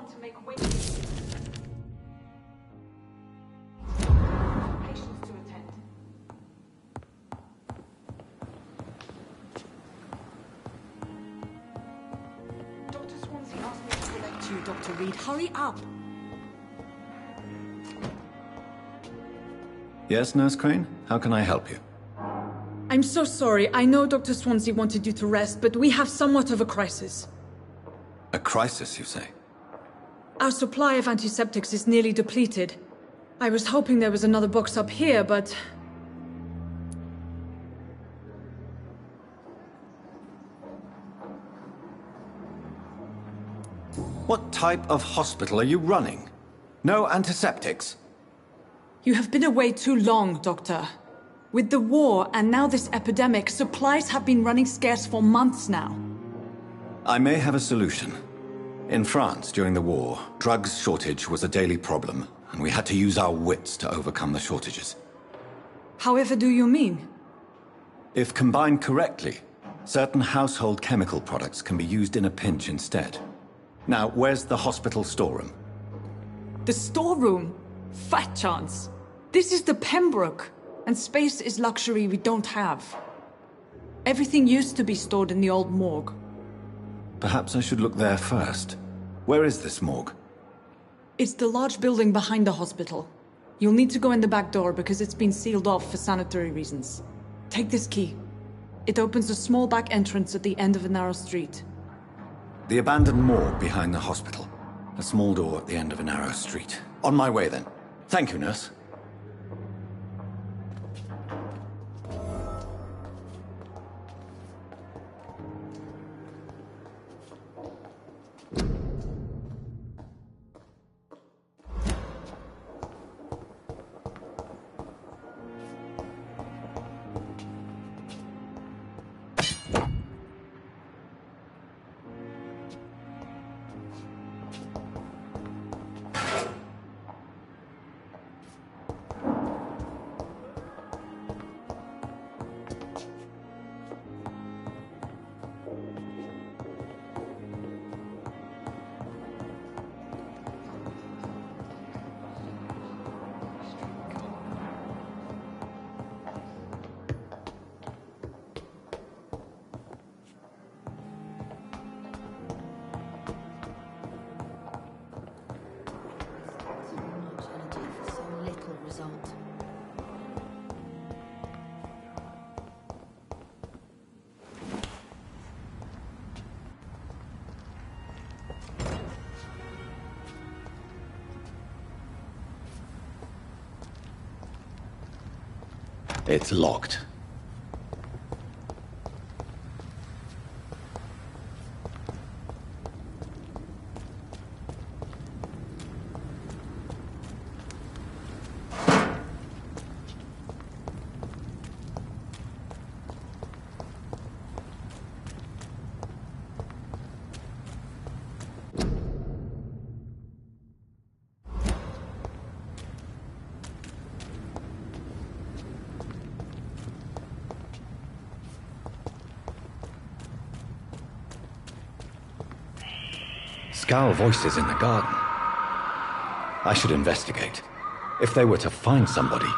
want to make way. Patients to attend. Dr. Swansea asked me to collect you, Dr. Reed. Hurry up! Yes, Nurse Crane? How can I help you? I'm so sorry. I know Dr. Swansea wanted you to rest, but we have somewhat of a crisis. A crisis, you say? Our supply of antiseptics is nearly depleted. I was hoping there was another box up here, but... What type of hospital are you running? No antiseptics? You have been away too long, Doctor. With the war and now this epidemic, supplies have been running scarce for months now. I may have a solution. In France, during the war, drugs shortage was a daily problem, and we had to use our wits to overcome the shortages. However do you mean? If combined correctly, certain household chemical products can be used in a pinch instead. Now, where's the hospital storeroom? The storeroom? Fat chance. This is the Pembroke, and space is luxury we don't have. Everything used to be stored in the old morgue. Perhaps I should look there first. Where is this morgue? It's the large building behind the hospital. You'll need to go in the back door because it's been sealed off for sanitary reasons. Take this key. It opens a small back entrance at the end of a narrow street. The abandoned morgue behind the hospital. A small door at the end of a narrow street. On my way then. Thank you, nurse. It's locked. Scowl voices in the garden. I should investigate. If they were to find somebody...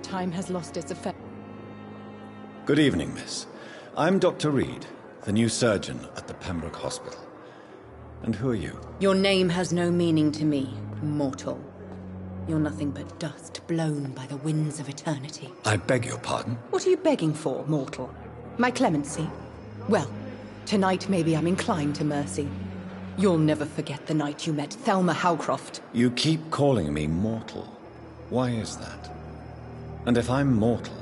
Time has lost its effect. Good evening, miss. I'm Dr. Reed, the new surgeon at the Pembroke Hospital. And who are you? Your name has no meaning to me, mortal. You're nothing but dust blown by the winds of eternity. I beg your pardon? What are you begging for, mortal? My clemency? Well, tonight maybe I'm inclined to mercy. You'll never forget the night you met Thelma Howcroft. You keep calling me mortal. Why is that? And if I'm mortal,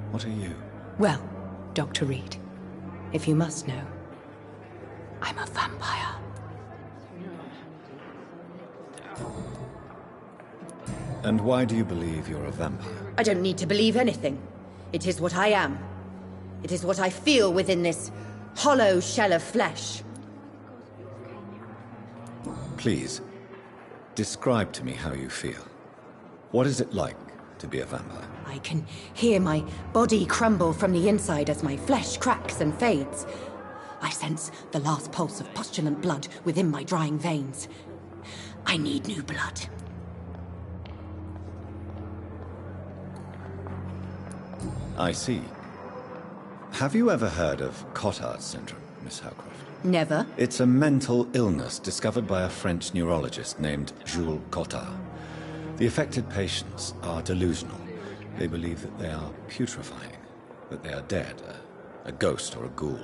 what are you? Well, Dr. Reed, if you must know, I'm a vampire. And why do you believe you're a vampire? I don't need to believe anything. It is what I am. It is what I feel within this hollow shell of flesh. Please, describe to me how you feel. What is it like to be a vampire? I can hear my body crumble from the inside as my flesh cracks and fades. I sense the last pulse of postulant blood within my drying veins. I need new blood. I see. Have you ever heard of Cotard's syndrome, Miss Howcroft? Never. It's a mental illness discovered by a French neurologist named Jules Cotard. The affected patients are delusional. They believe that they are putrefying, that they are dead, a ghost or a ghoul,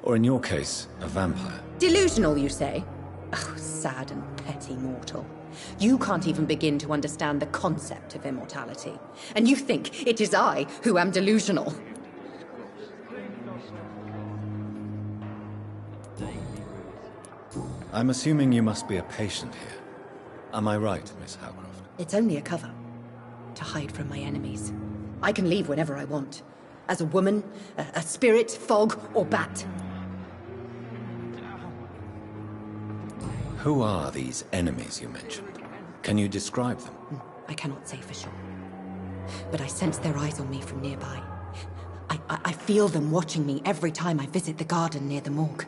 or in your case, a vampire. Delusional, you say? Oh, sad and petty mortal. You can't even begin to understand the concept of immortality. And you think it is I who am delusional. I'm assuming you must be a patient here. Am I right, Miss Howcroft? It's only a cover. To hide from my enemies. I can leave whenever I want. As a woman, a spirit, fog, or bat. Who are these enemies you mentioned? Can you describe them? I cannot say for sure. But I sense their eyes on me from nearby. I feel them watching me every time I visit the garden near the morgue.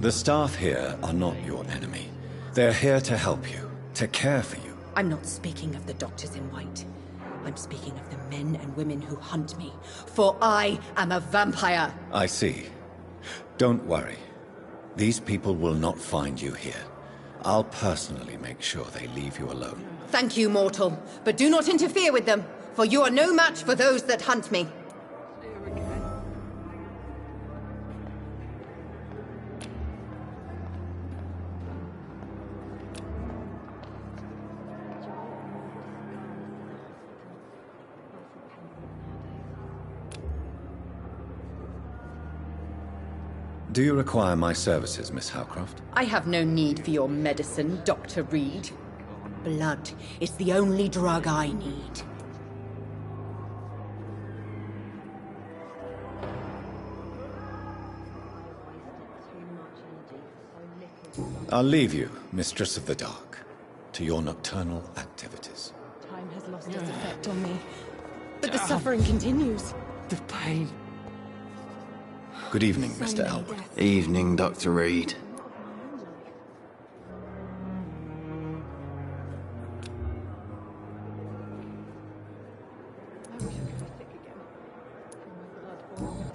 The staff here are not your enemy. They're here to help you, to care for you. I'm not speaking of the doctors in white. I'm speaking of the men and women who hunt me, for I am a vampire! I see. Don't worry. These people will not find you here. I'll personally make sure they leave you alone. Thank you, mortal, but do not interfere with them, for you are no match for those that hunt me. Do you require my services, Miss Howcroft? I have no need for your medicine, Dr. Reed. Blood is the only drug I need. I'll leave you, Mistress of the Dark, to your nocturnal activities. Time has lost its effect on me. But the suffering continues. The pain. Good evening, Mr. Elwood. Evening, Dr. Reed.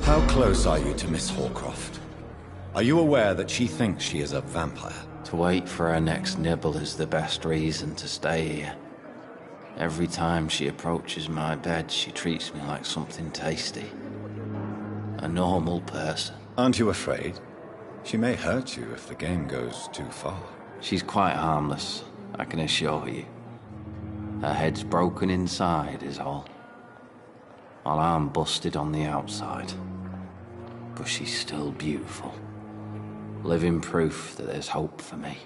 How close are you to Miss Hawcroft? Are you aware that she thinks she is a vampire? To wait for her next nibble is the best reason to stay here. Every time she approaches my bed, she treats me like something tasty. A normal person. Aren't you afraid? She may hurt you if the game goes too far. She's quite harmless, I can assure you. Her head's broken inside is all. While I'm busted on the outside. But she's still beautiful. Living proof that there's hope for me.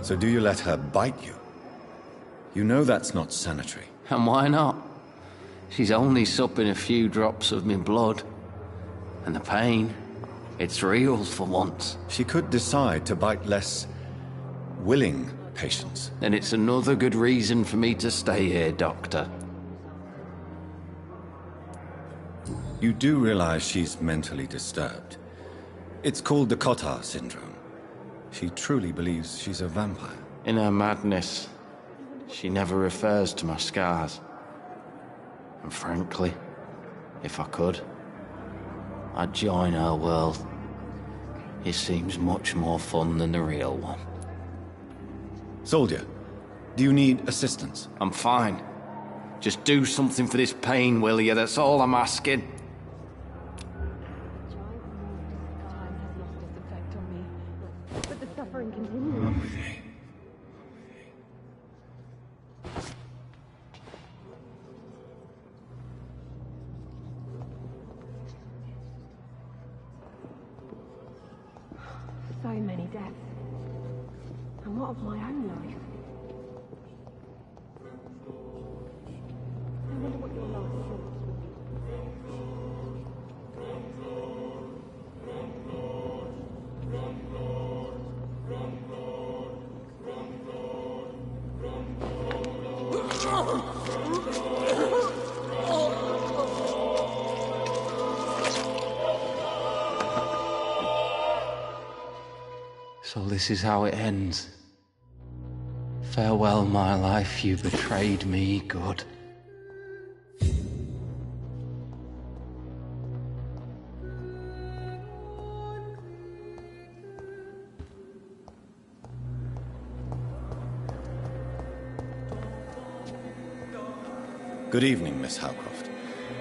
So do you let her bite you? You know that's not sanitary. And why not? She's only supping a few drops of me blood. And the pain, it's real for once. She could decide to bite less willing patience. Then it's another good reason for me to stay here, Doctor. You do realize she's mentally disturbed. It's called the Cotter syndrome. She truly believes she's a vampire. In her madness, she never refers to my scars. And frankly, if I could, I'd join her world. It seems much more fun than the real one. Soldier, do you need assistance? I'm fine. Just do something for this pain, will you? That's all I'm asking. But the suffering continues. So many deaths. And what of my own life? I wonder what your last thoughts will be. So this is how it ends. Farewell, my life, you betrayed me, good. Good evening, Miss Howcroft.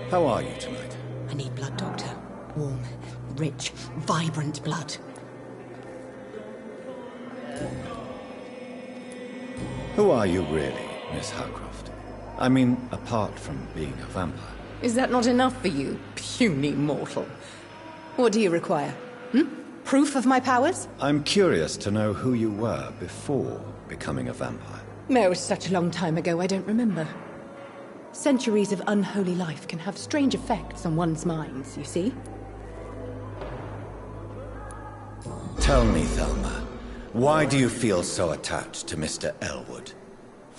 How are you tonight? I need blood, Doctor. Warm, rich, vibrant blood. Who are you really, Miss Howcroft? I mean, apart from being a vampire. Is that not enough for you, puny mortal? What do you require? Proof of my powers? I'm curious to know who you were before becoming a vampire. No, it was such a long time ago, I don't remember. Centuries of unholy life can have strange effects on one's minds, you see? Tell me, Thelma, why do you feel so attached to Mr. Elwood?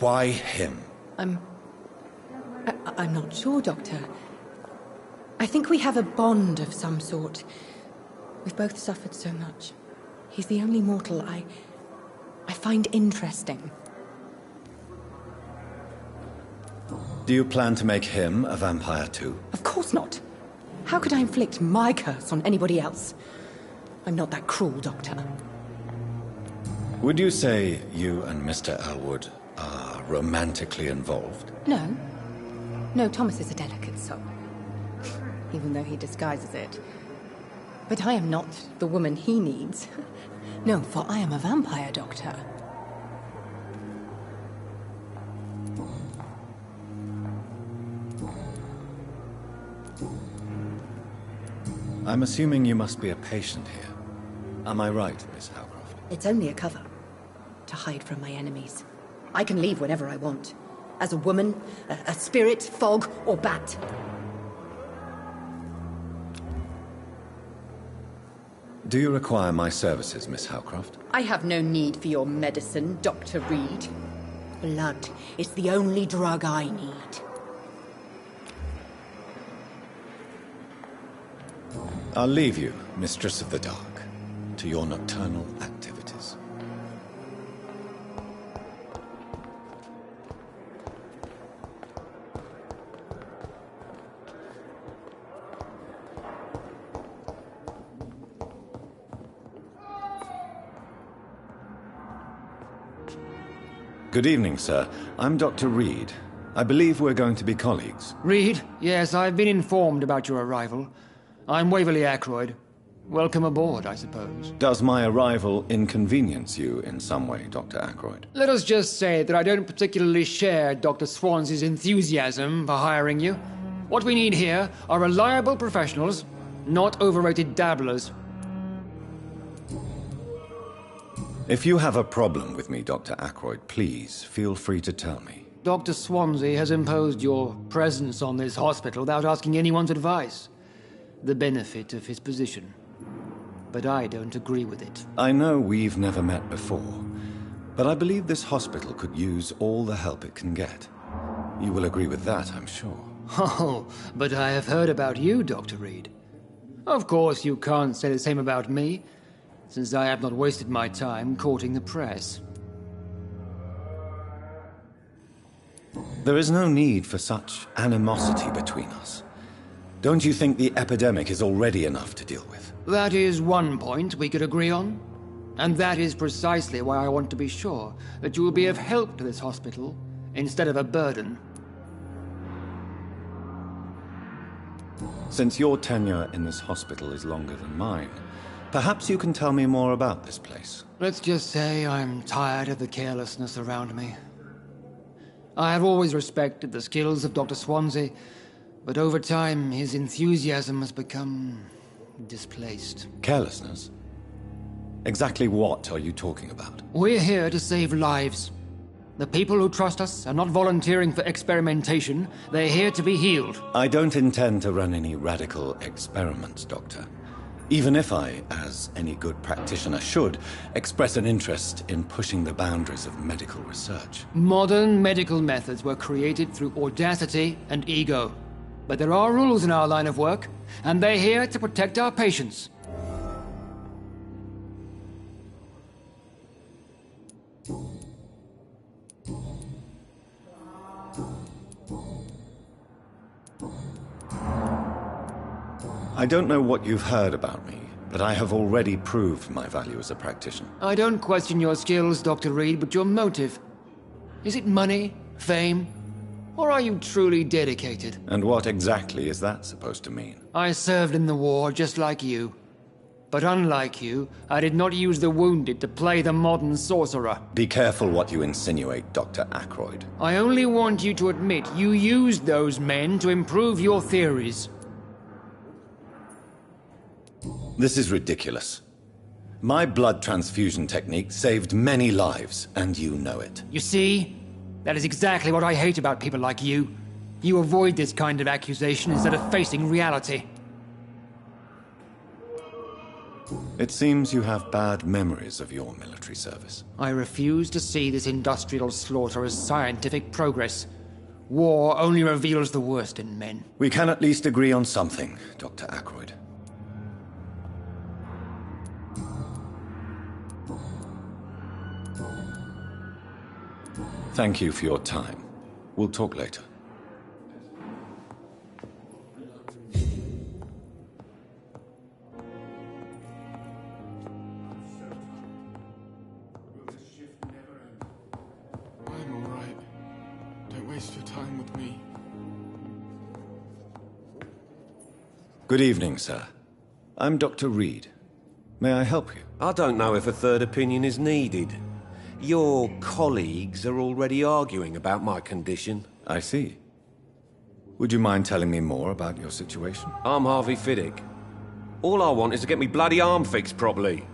Why him? I'm not sure, Doctor. I think we have a bond of some sort. We've both suffered so much. He's the only mortal I find interesting. Do you plan to make him a vampire too? Of course not. How could I inflict my curse on anybody else? I'm not that cruel, Doctor. Would you say you and Mr. Elwood are romantically involved? No. No, Thomas is a delicate soul. Even though he disguises it. But I am not the woman he needs. No, for I am a vampire, Doctor. I'm assuming you must be a patient here. Am I right, Miss Howcroft? It's only a cover. To hide from my enemies. I can leave whenever I want. As a woman, a spirit, fog, or bat. Do you require my services, Miss Howcroft? I have no need for your medicine, Dr. Reed. Blood is the only drug I need. I'll leave you, Mistress of the Dark, to your nocturnal activities. Good evening, sir. I'm Dr. Reed. I believe we're going to be colleagues. Reed? Yes, I've been informed about your arrival. I'm Waverly Ackroyd. Welcome aboard, I suppose. Does my arrival inconvenience you in some way, Dr. Ackroyd? Let us just say that I don't particularly share Dr. Swansea's enthusiasm for hiring you. What we need here are reliable professionals, not overrated dabblers. If you have a problem with me, Dr. Ackroyd, please feel free to tell me. Dr. Swansea has imposed your presence on this hospital without asking anyone's advice. The benefit of his position. But I don't agree with it. I know we've never met before, But I believe this hospital could use all the help it can get. You will agree with that, I'm sure. Oh, but I have heard about you, Dr. Reed. Of course, you can't say the same about me, since I have not wasted my time courting the press. There is no need for such animosity between us. Don't you think the epidemic is already enough to deal with? That is one point we could agree on. And that is precisely why I want to be sure that you will be of help to this hospital, instead of a burden. Since your tenure in this hospital is longer than mine, perhaps you can tell me more about this place. Let's just say I'm tired of the carelessness around me. I have always respected the skills of Dr. Swansea, but over time his enthusiasm has become displaced. Carelessness? Exactly what are you talking about? We're here to save lives. The people who trust us are not volunteering for experimentation. They're here to be healed. I don't intend to run any radical experiments, Doctor. Even if I, as any good practitioner should, express an interest in pushing the boundaries of medical research. Modern medical methods were created through audacity and ego. But there are rules in our line of work, and they're here to protect our patients. I don't know what you've heard about me, but I have already proved my value as a practitioner. I don't question your skills, Dr. Reed, but your motive. Is it money, fame, or are you truly dedicated? And what exactly is that supposed to mean? I served in the war just like you. But unlike you, I did not use the wounded to play the modern sorcerer. Be careful what you insinuate, Dr. Ackroyd. I only want you to admit you used those men to improve your theories. This is ridiculous. My blood transfusion technique saved many lives, and you know it. You see? That is exactly what I hate about people like you. You avoid this kind of accusation instead of facing reality. It seems you have bad memories of your military service. I refuse to see this industrial slaughter as scientific progress. War only reveals the worst in men. We can at least agree on something, Dr. Ackroyd. Thank you for your time. We'll talk later. I'm all right. Don't waste your time with me. Good evening, sir. I'm Dr. Reed. May I help you? I don't know if a third opinion is needed. Your colleagues are already arguing about my condition. I see. Would you mind telling me more about your situation? I'm Harvey Fiddick. All I want is to get me bloody arm fixed properly.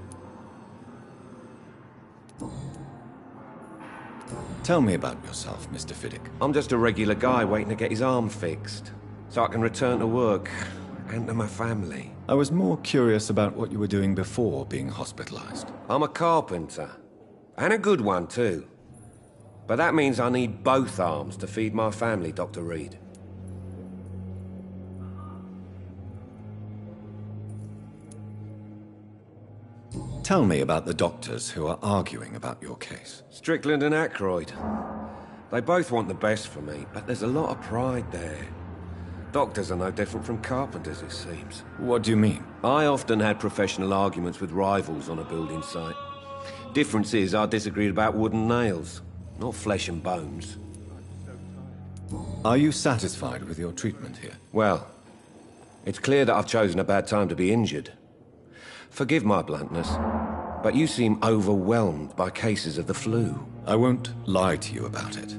Tell me about yourself, Mr. Fiddick. I'm just a regular guy waiting to get his arm fixed, so I can return to work and to my family. I was more curious about what you were doing before being hospitalized. I'm a carpenter. And a good one, too. But that means I need both arms to feed my family, Dr. Reed. Tell me about the doctors who are arguing about your case. Strickland and Ackroyd. They both want the best for me, but there's a lot of pride there. Doctors are no different from carpenters, it seems. What do you mean? I often had professional arguments with rivals on a building site. Difference is, I disagreed about wooden nails, not flesh and bones. Are you satisfied with your treatment here? Well, it's clear that I've chosen a bad time to be injured. Forgive my bluntness, but you seem overwhelmed by cases of the flu. I won't lie to you about it.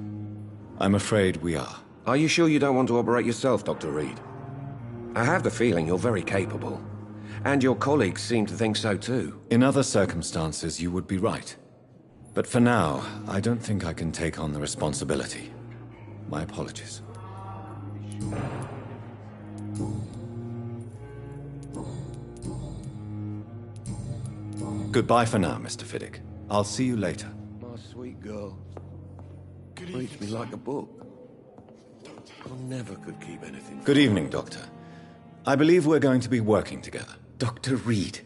I'm afraid we are. Are you sure you don't want to operate yourself, Dr. Reed? I have the feeling you're very capable. And your colleagues seem to think so too. In other circumstances, you would be right. But for now, I don't think I can take on the responsibility. My apologies. Goodbye for now, Mr. Fiddick. I'll see you later. My sweet girl. Good Reads me evening, like a sir. book. I never could keep anything. Good evening, Doctor. I believe we're going to be working together. Dr. Reed.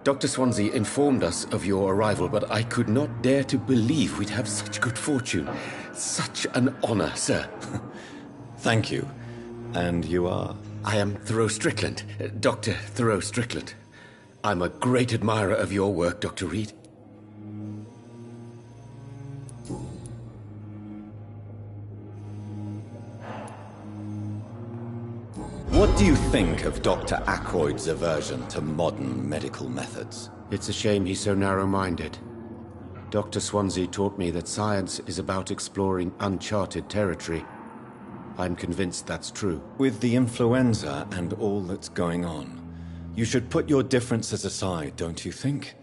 Dr. Swansea informed us of your arrival, but I could not dare to believe we'd have such good fortune. Such an honor, sir. Thank you. And you are? I am Thoreau Strickland, Dr. Thoreau Strickland. I'm a great admirer of your work, Dr. Reed. What do you think of Dr. Ackroyd's aversion to modern medical methods? It's a shame he's so narrow-minded. Dr. Swansea taught me that science is about exploring uncharted territory. I'm convinced that's true. With the influenza and all that's going on, you should put your differences aside, don't you think?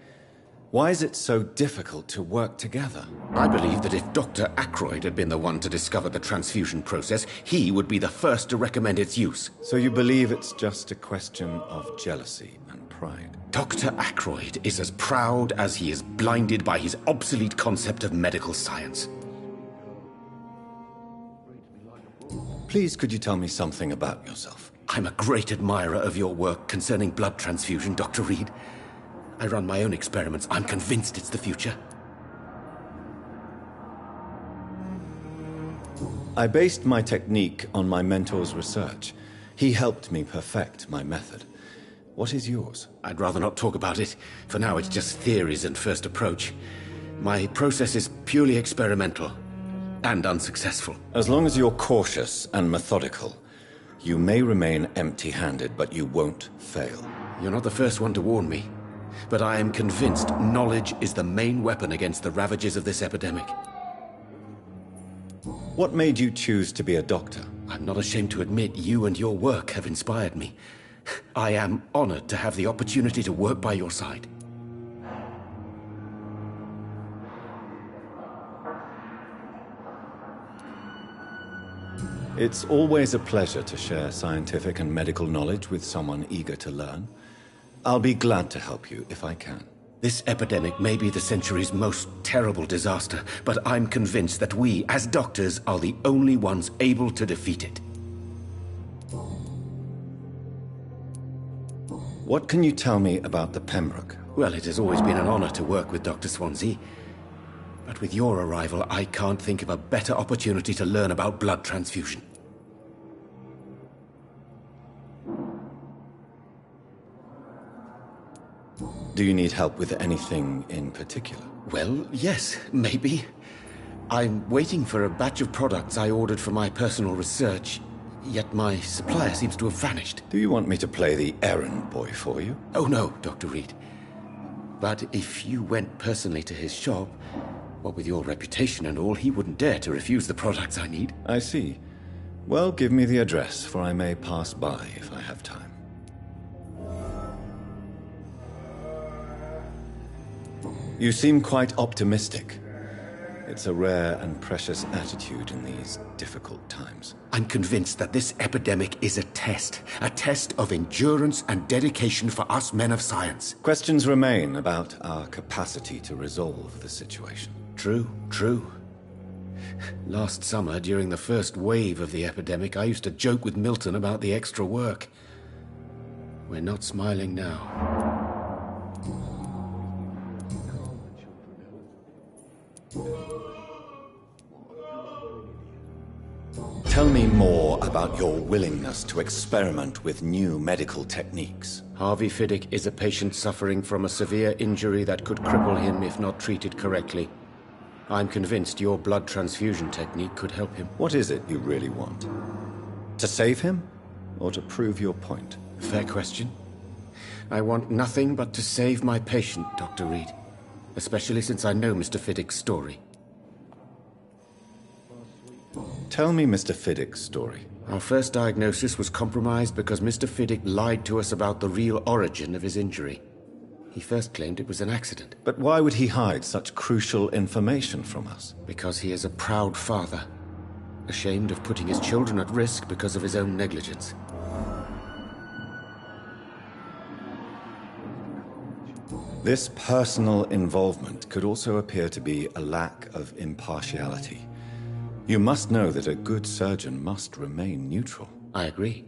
Why is it so difficult to work together? I believe that if Dr. Ackroyd had been the one to discover the transfusion process, he would be the first to recommend its use. So you believe it's just a question of jealousy and pride? Dr. Ackroyd is as proud as he is blinded by his obsolete concept of medical science. Please, could you tell me something about yourself? I'm a great admirer of your work concerning blood transfusion, Dr. Reed. I run my own experiments. I'm convinced it's the future. I based my technique on my mentor's research. He helped me perfect my method. What is yours? I'd rather not talk about it. For now, it's just theories and first approach. My process is purely experimental and unsuccessful. As long as you're cautious and methodical, you may remain empty-handed, but you won't fail. You're not the first one to warn me. But I am convinced knowledge is the main weapon against the ravages of this epidemic. What made you choose to be a doctor? I'm not ashamed to admit you and your work have inspired me. I am honored to have the opportunity to work by your side. It's always a pleasure to share scientific and medical knowledge with someone eager to learn. I'll be glad to help you if I can. This epidemic may be the century's most terrible disaster, but I'm convinced that we, as doctors, are the only ones able to defeat it. What can you tell me about the Pembroke? Well, it has always been an honor to work with Dr. Swansea. But with your arrival, I can't think of a better opportunity to learn about blood transfusion. Do you need help with anything in particular? Well, yes, maybe. I'm waiting for a batch of products I ordered for my personal research, yet my supplier seems to have vanished. Do you want me to play the errand boy for you? Oh no, Dr. Reed. But if you went personally to his shop, what with your reputation and all, he wouldn't dare to refuse the products I need. I see. Well, give me the address, for I may pass by if I have time. You seem quite optimistic. It's a rare and precious attitude in these difficult times. I'm convinced that this epidemic is a test of endurance and dedication for us men of science. Questions remain about our capacity to resolve the situation. True. Last summer, during the first wave of the epidemic, I used to joke with Milton about the extra work. We're not smiling now. Tell me more about your willingness to experiment with new medical techniques. Harvey Fiddick is a patient suffering from a severe injury that could cripple him if not treated correctly. I'm convinced your blood transfusion technique could help him. What is it you really want? To save him, or to prove your point? Fair question. I want nothing but to save my patient, Dr. Reed. Especially since I know Mr. Fiddick's story. Tell me Mr. Fiddick's story. Our first diagnosis was compromised because Mr. Fiddick lied to us about the real origin of his injury. He first claimed it was an accident. But why would he hide such crucial information from us? Because he is a proud father, ashamed of putting his children at risk because of his own negligence. This personal involvement could also appear to be a lack of impartiality. You must know that a good surgeon must remain neutral. I agree.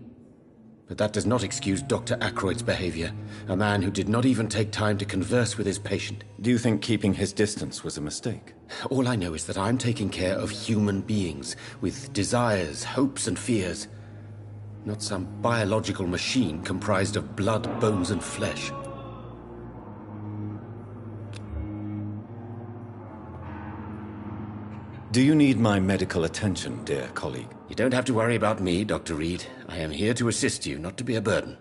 But that does not excuse Dr. Ackroyd's behavior, a man who did not even take time to converse with his patient. Do you think keeping his distance was a mistake? All I know is that I'm taking care of human beings, with desires, hopes, and fears. Not some biological machine comprised of blood, bones, and flesh. Do you need my medical attention, dear colleague? You don't have to worry about me, Dr. Reed. I am here to assist you, not to be a burden.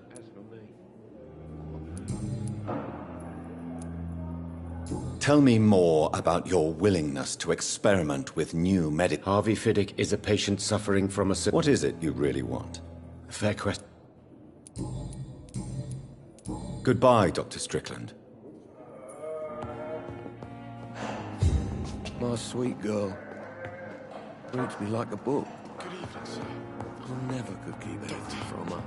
Tell me more about your willingness to experiment with new medical... Harvey Fiddick is a patient suffering from a... What is it you really want? Fair question. Goodbye, Dr. Strickland. My sweet girl. Reads me like a book. Good evening, sir. I never could keep anything from her.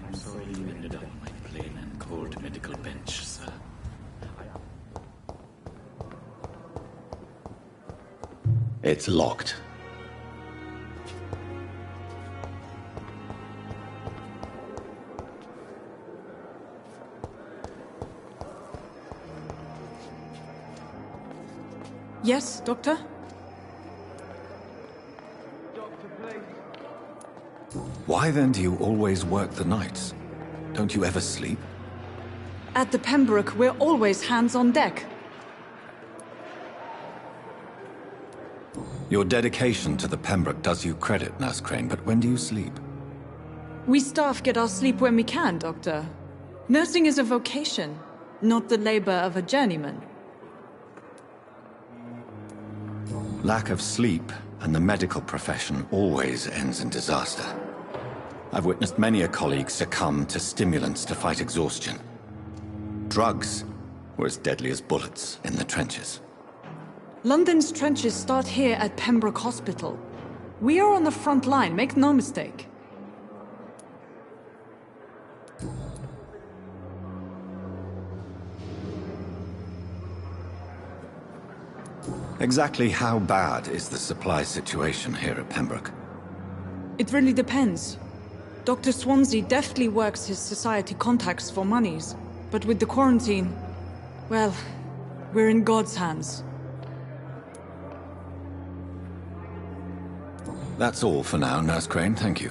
I'm sorry you ended up on my plain and cold medical bench, sir. It's locked. Yes, Doctor? Why then do you always work the nights? Don't you ever sleep? At the Pembroke, we're always hands on deck. Your dedication to the Pembroke does you credit, Nurse Crane, but when do you sleep? We staff get our sleep when we can, Doctor. Nursing is a vocation, not the labor of a journeyman. Lack of sleep and the medical profession always ends in disaster. I've witnessed many a colleague succumb to stimulants to fight exhaustion. Drugs were as deadly as bullets in the trenches. London's trenches start here at Pembroke Hospital. We are on the front line, make no mistake. Exactly how bad is the supply situation here at Pembroke? It really depends. Dr. Swansea deftly works his society contacts for monies, but with the quarantine, well, we're in God's hands. That's all for now, Nurse Crane, thank you.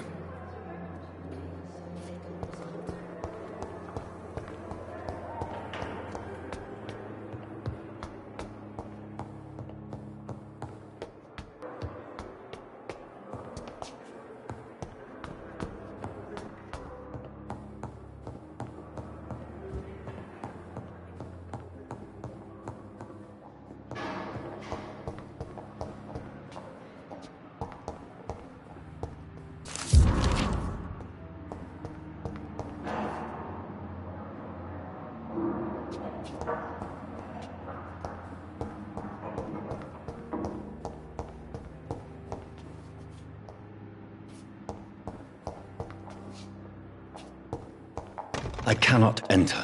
I cannot enter.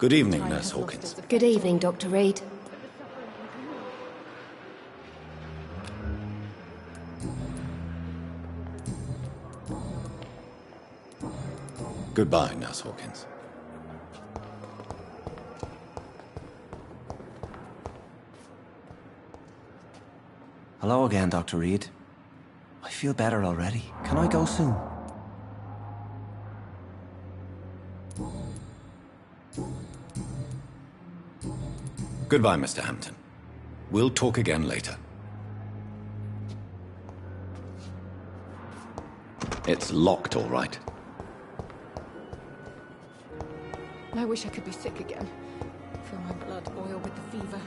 Good evening, Nurse Hawkins. Good evening, Dr. Reed. Goodbye, Nurse Hawkins. Hello again, Dr. Reed. I feel better already. Can I go soon? Goodbye, Mr. Hampton. We'll talk again later. It's locked, all right. I wish I could be sick again. Feel my blood boil with the fever.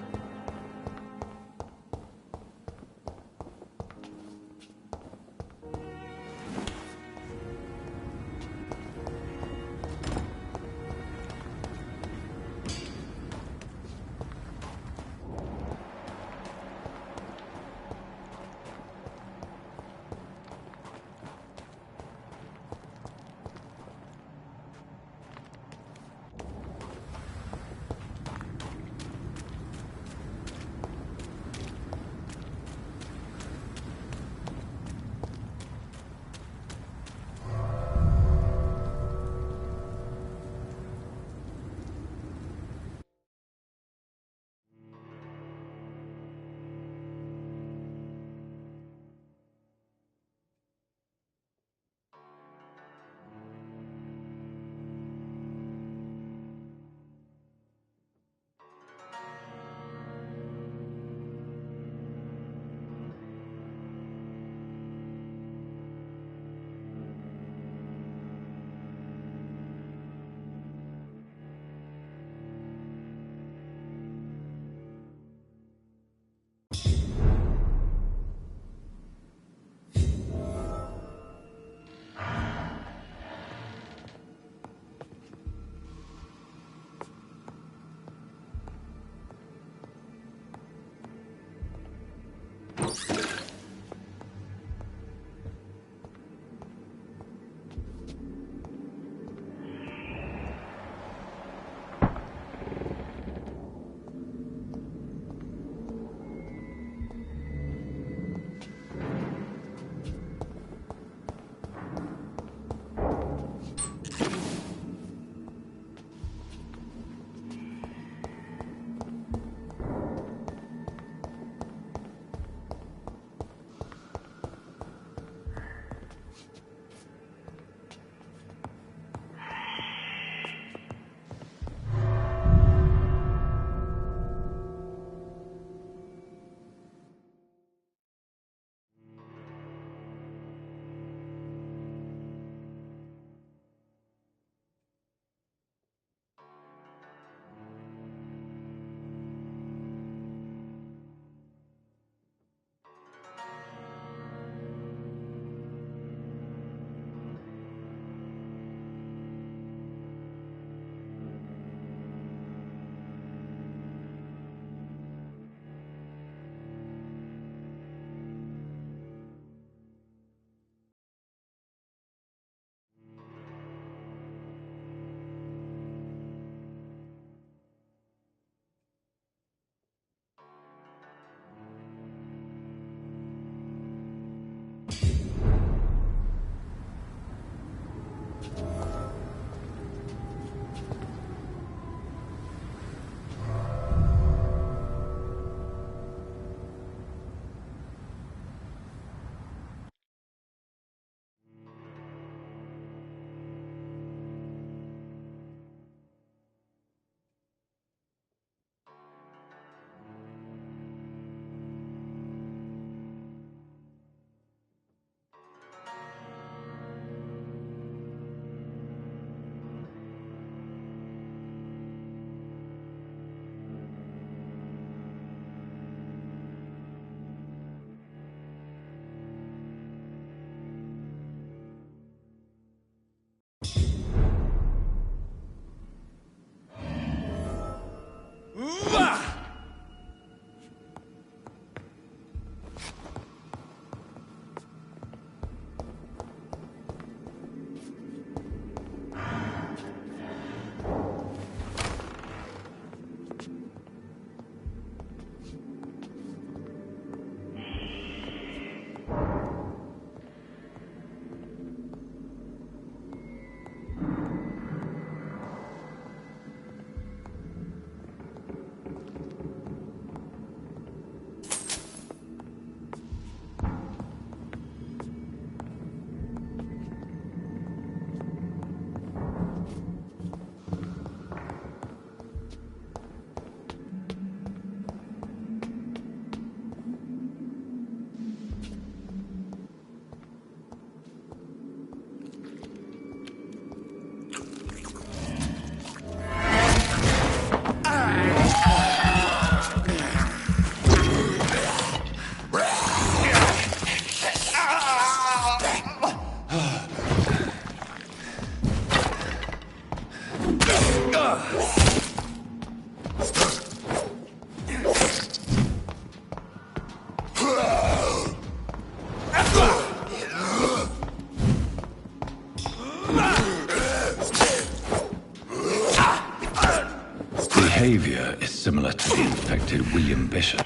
Behavior is similar to the infected William Bishop.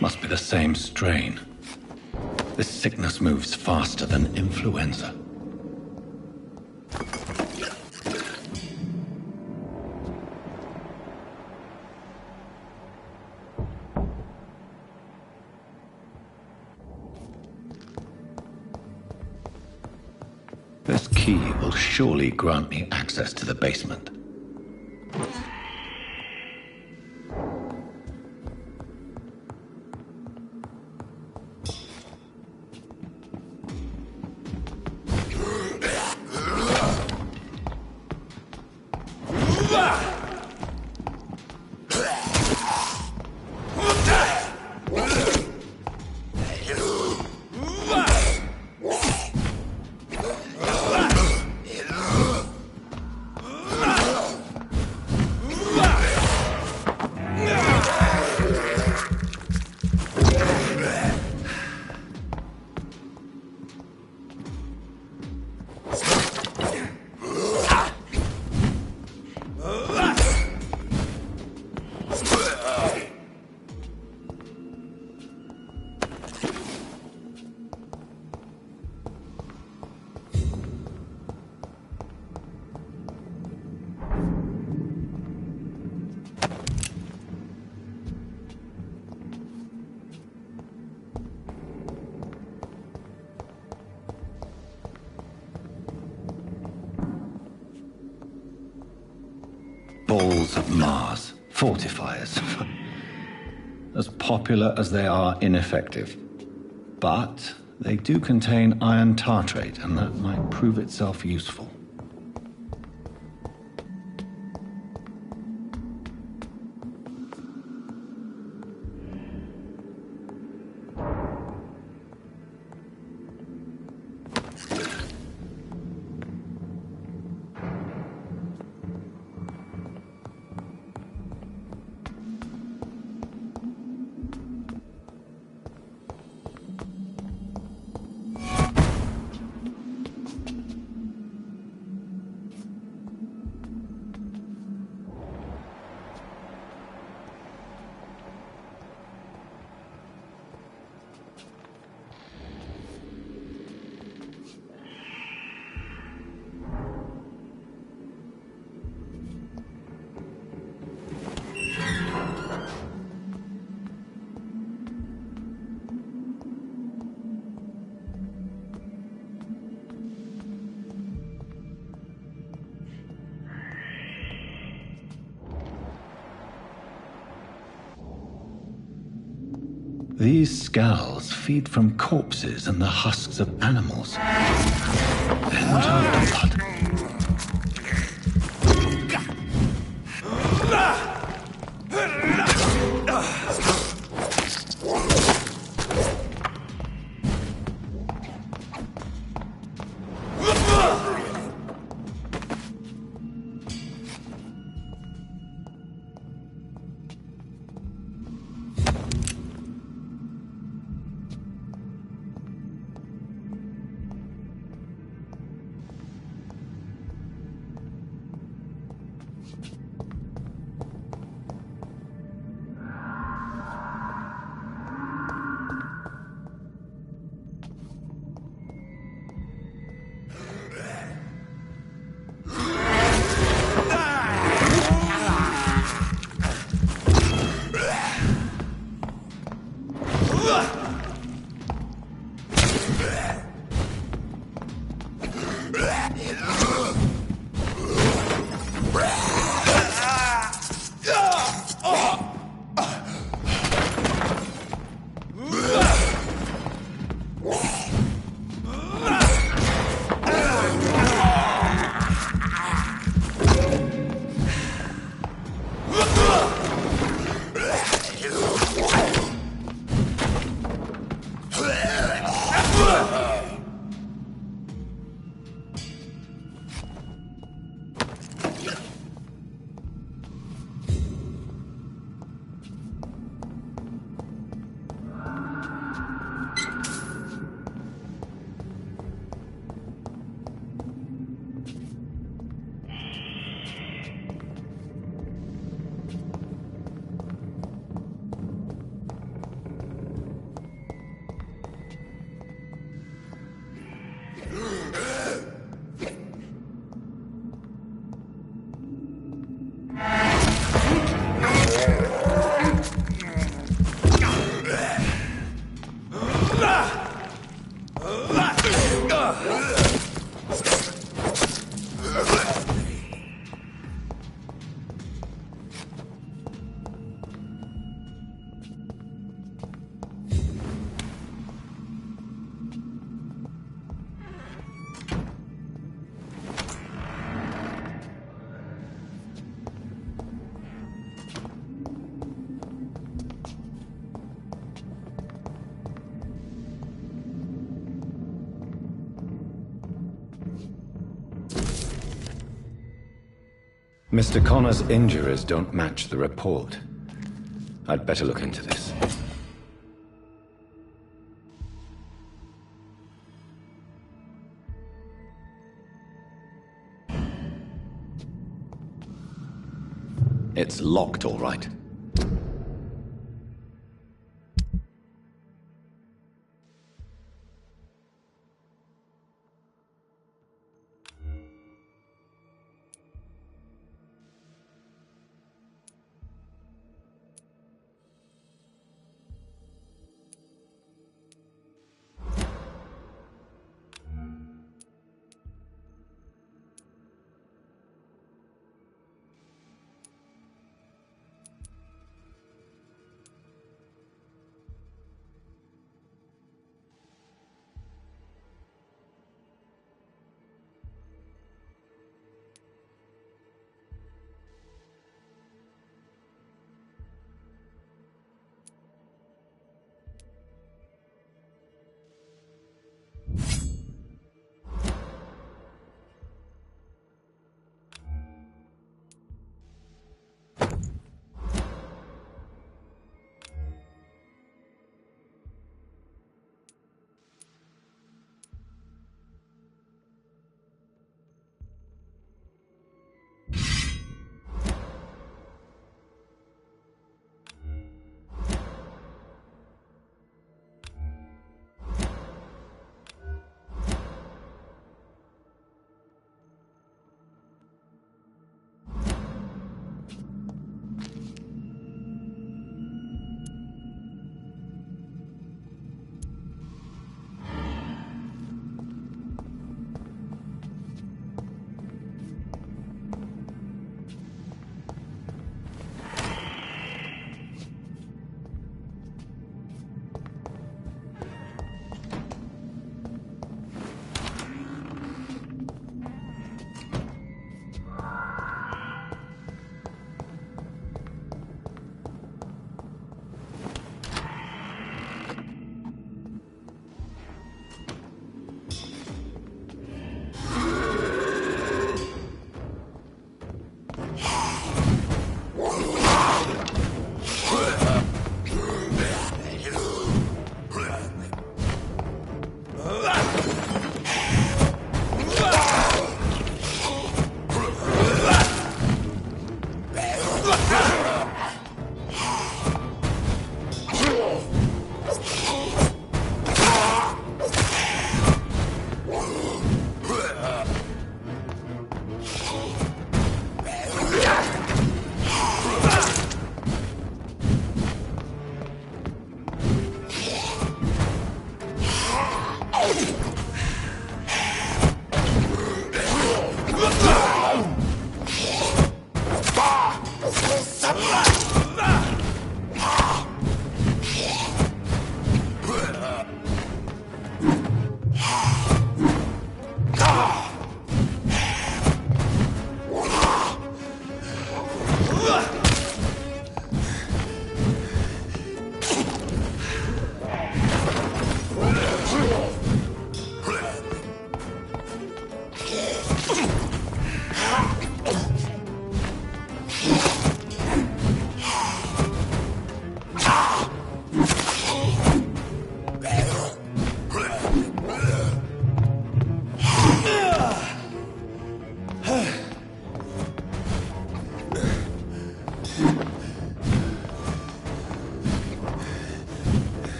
Must be the same strain. This sickness moves faster than influenza. This key will surely grant me access to the basement. Balls of Mars, fortifiers. As popular as they are ineffective. But they do contain iron tartrate, and that might prove itself useful. These scowls feed from corpses and the husks of animals. Then to blood. Mr. Connor's injuries don't match the report. I'd better look into this. It's locked, all right.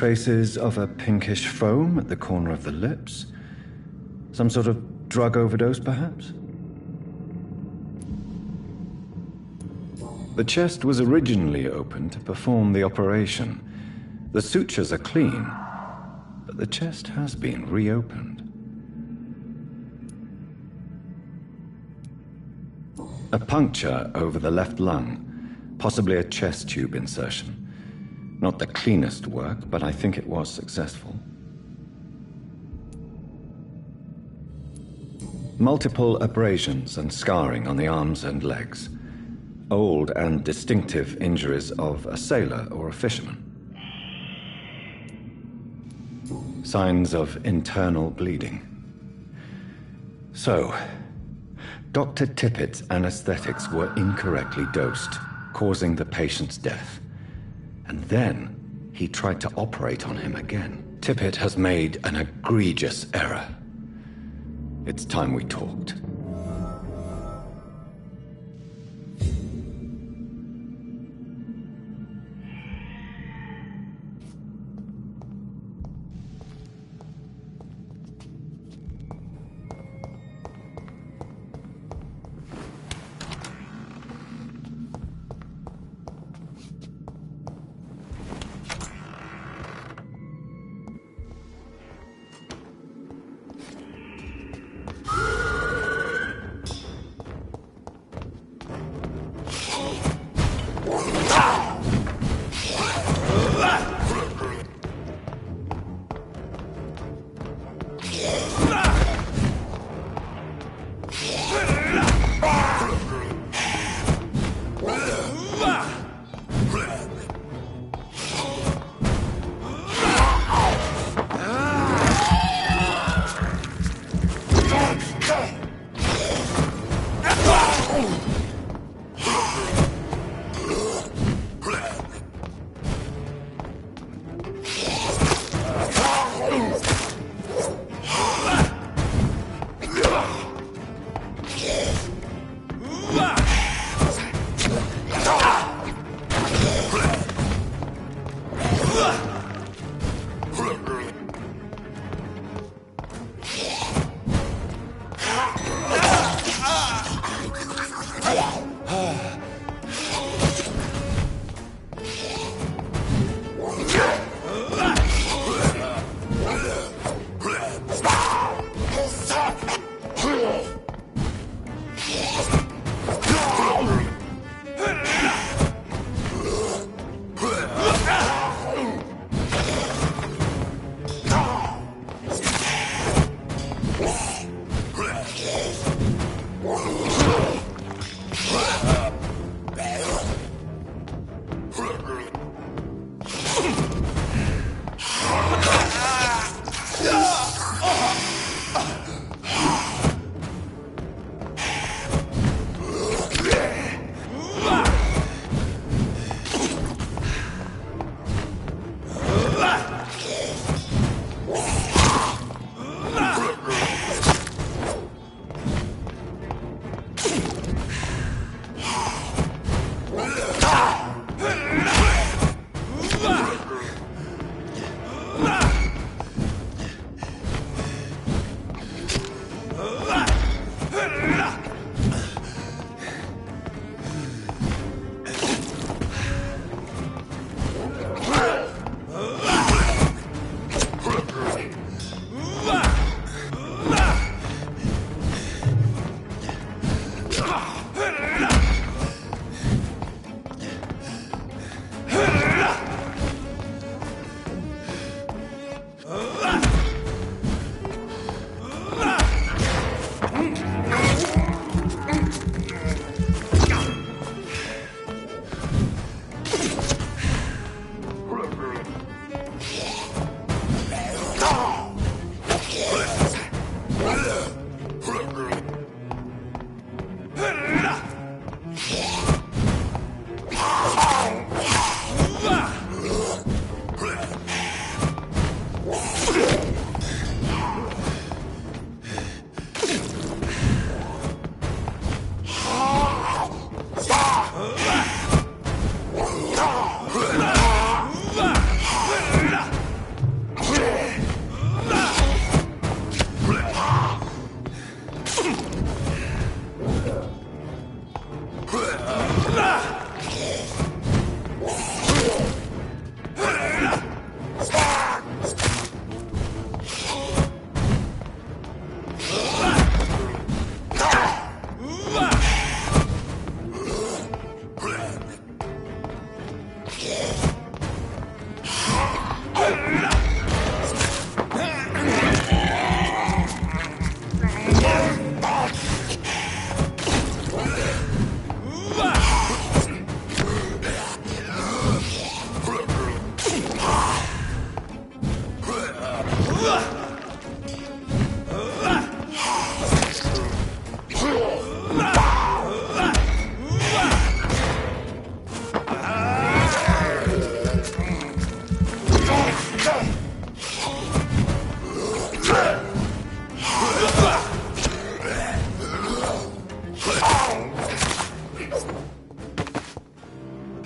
Traces of a pinkish foam at the corner of the lips. Some sort of drug overdose, perhaps? The chest was originally open to perform the operation. The sutures are clean, but the chest has been reopened. A puncture over the left lung, possibly a chest tube insertion. Not the cleanest work, but I think it was successful. Multiple abrasions and scarring on the arms and legs. Old and distinctive injuries of a sailor or a fisherman. Signs of internal bleeding. So, Dr. Tippett's anesthetics were incorrectly dosed, causing the patient's death. And then he tried to operate on him again. Tippett has made an egregious error. It's time we talked.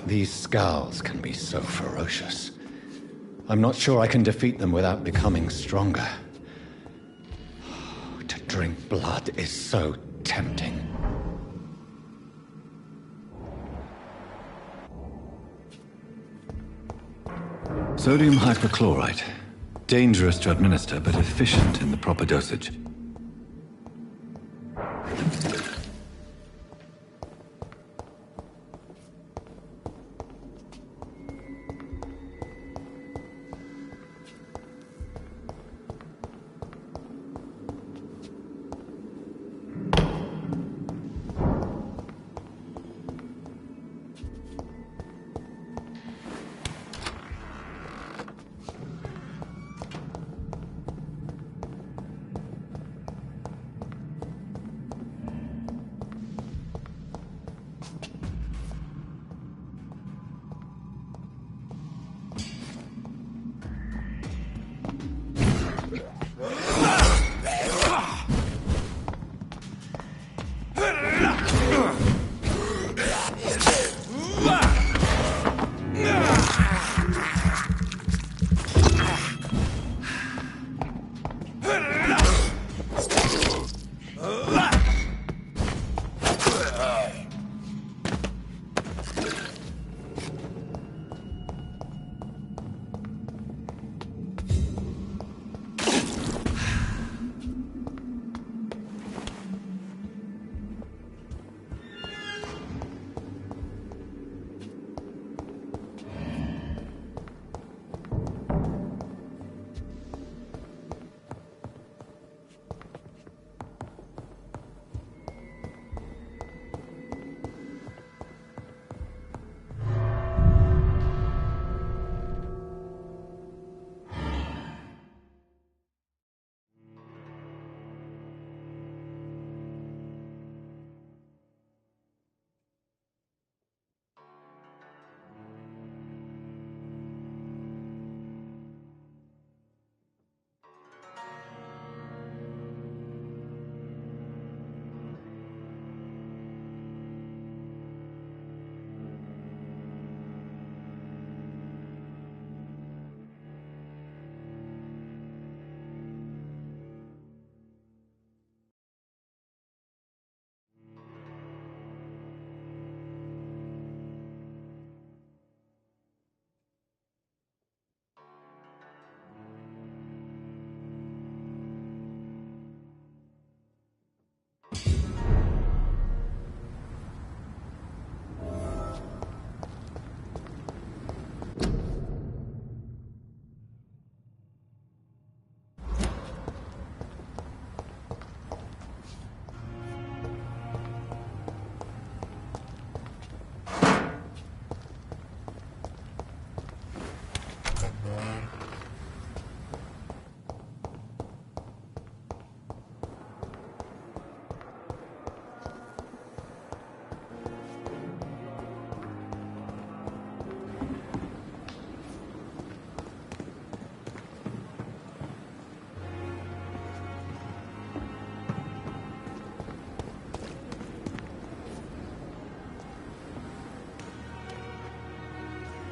These scowls can be so ferocious. I'm not sure I can defeat them without becoming stronger. To drink blood is so tempting. Sodium hypochlorite. Dangerous to administer, but efficient in the proper dosage.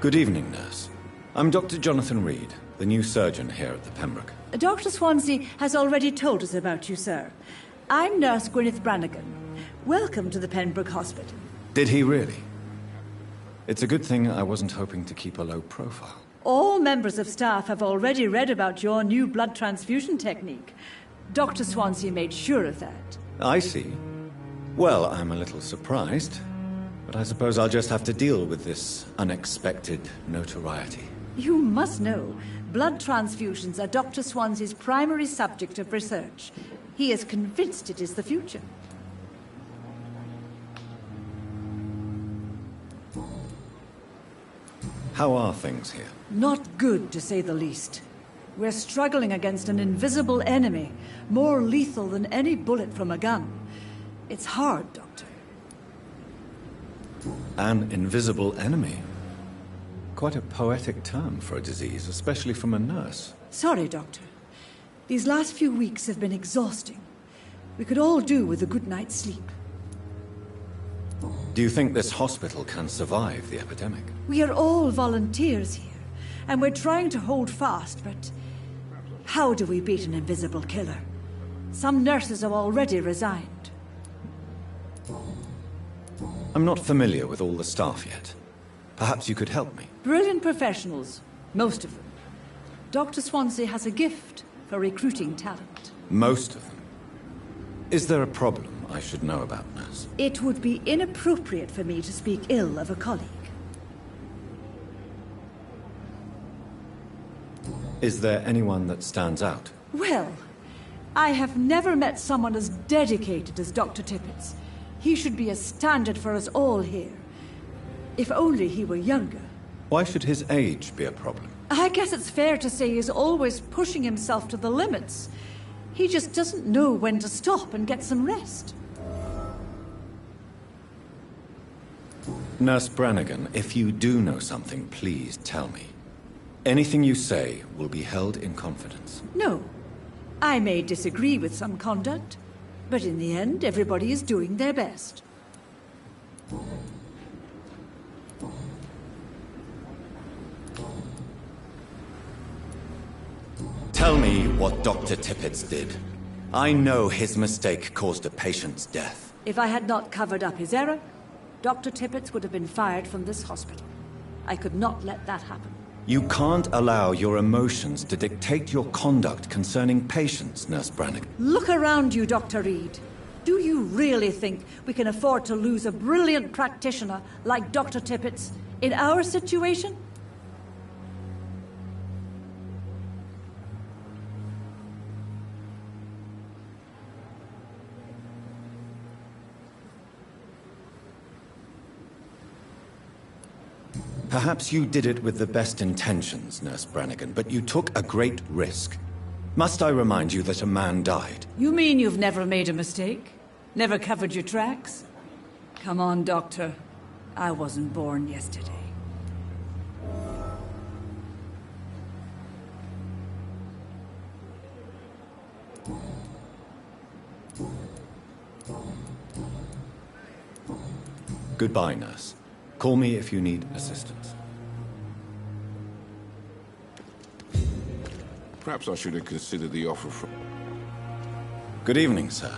Good evening, nurse. I'm Dr. Jonathan Reed, the new surgeon here at the Pembroke. Dr. Swansea has already told us about you, sir. I'm Nurse Gwyneth Brannigan. Welcome to the Pembroke Hospital. Did he really? It's a good thing I wasn't hoping to keep a low profile. All members of staff have already read about your new blood transfusion technique. Dr. Swansea made sure of that. I see. Well, I'm a little surprised, but I suppose I'll just have to deal with this unexpected notoriety. You must know, blood transfusions are Dr. Swansea's primary subject of research. He is convinced it is the future. How are things here? Not good, to say the least. We're struggling against an invisible enemy, more lethal than any bullet from a gun. It's hard, Doctor. An invisible enemy? Quite a poetic term for a disease, especially from a nurse. Sorry, Doctor. These last few weeks have been exhausting. We could all do with a good night's sleep. Do you think this hospital can survive the epidemic? We are all volunteers here, and we're trying to hold fast, but how do we beat an invisible killer? Some nurses have already resigned. I'm not familiar with all the staff yet. Perhaps you could help me. Brilliant professionals, most of them. Dr. Swansea has a gift for recruiting talent. Most of them? Is there a problem I should know about, nurse? It would be inappropriate for me to speak ill of a colleague. Is there anyone that stands out? Well, I have never met someone as dedicated as Dr. Tippett. He should be a standard for us all here. If only he were younger. Why should his age be a problem? I guess it's fair to say he's always pushing himself to the limits. He just doesn't know when to stop and get some rest. Nurse Brannigan, if you do know something, please tell me. Anything you say will be held in confidence. No. I may disagree with some conduct, but in the end, everybody is doing their best. Tell me what Dr. Tippett did. I know his mistake caused a patient's death. If I had not covered up his error, Dr. Tippett would have been fired from this hospital. I could not let that happen. You can't allow your emotions to dictate your conduct concerning patients, Nurse Brannigan. Look around you, Dr. Reed. Do you really think we can afford to lose a brilliant practitioner like Dr. Tippett in our situation? Perhaps you did it with the best intentions, Nurse Brannigan, but you took a great risk. Must I remind you that a man died? You mean you've never made a mistake? Never covered your tracks? Come on, Doctor. I wasn't born yesterday. Goodbye, nurse. Call me if you need assistance. Perhaps I should have considered the offer from... Good evening, sir.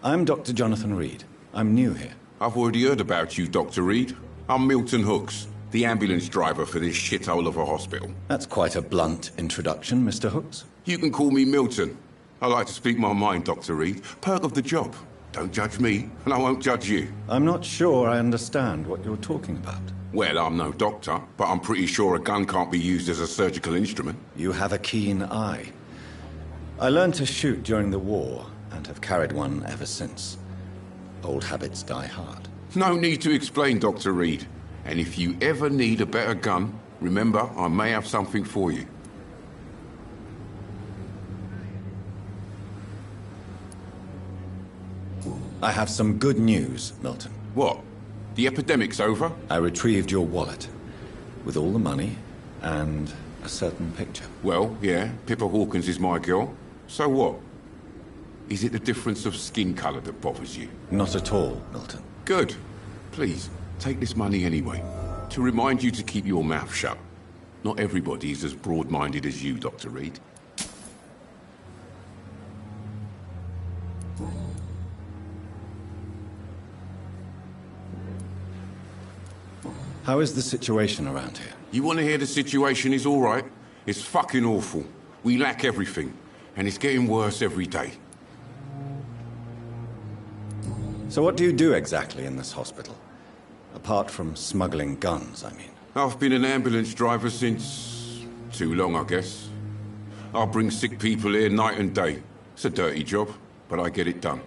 I'm Dr. Jonathan Reed. I'm new here. I've already heard about you, Dr. Reed. I'm Milton Hooks, the ambulance driver for this shithole of a hospital. That's quite a blunt introduction, Mr. Hooks. You can call me Milton. I like to speak my mind, Dr. Reed. Perk of the job. Don't judge me, and I won't judge you. I'm not sure I understand what you're talking about. Well, I'm no doctor, but I'm pretty sure a gun can't be used as a surgical instrument. You have a keen eye. I learned to shoot during the war, and have carried one ever since. Old habits die hard. No need to explain, Dr. Reed. And if you ever need a better gun, remember, I may have something for you. I have some good news, Milton. What? The epidemic's over? I retrieved your wallet, with all the money, and a certain picture. Well, yeah, Pippa Hawkins is my girl. So what? Is it the difference of skin colour that bothers you? Not at all, Milton. Good. Please, take this money anyway. to remind you to keep your mouth shut. Not everybody is as broad-minded as you, Dr. Reed. How is the situation around here? You want to hear the situation is all right? It's fucking awful. We lack everything, and it's getting worse every day. So what do you do exactly in this hospital? Apart from smuggling guns, I mean. I've been an ambulance driver since... too long, I guess. I bring sick people here night and day. It's a dirty job, but I get it done.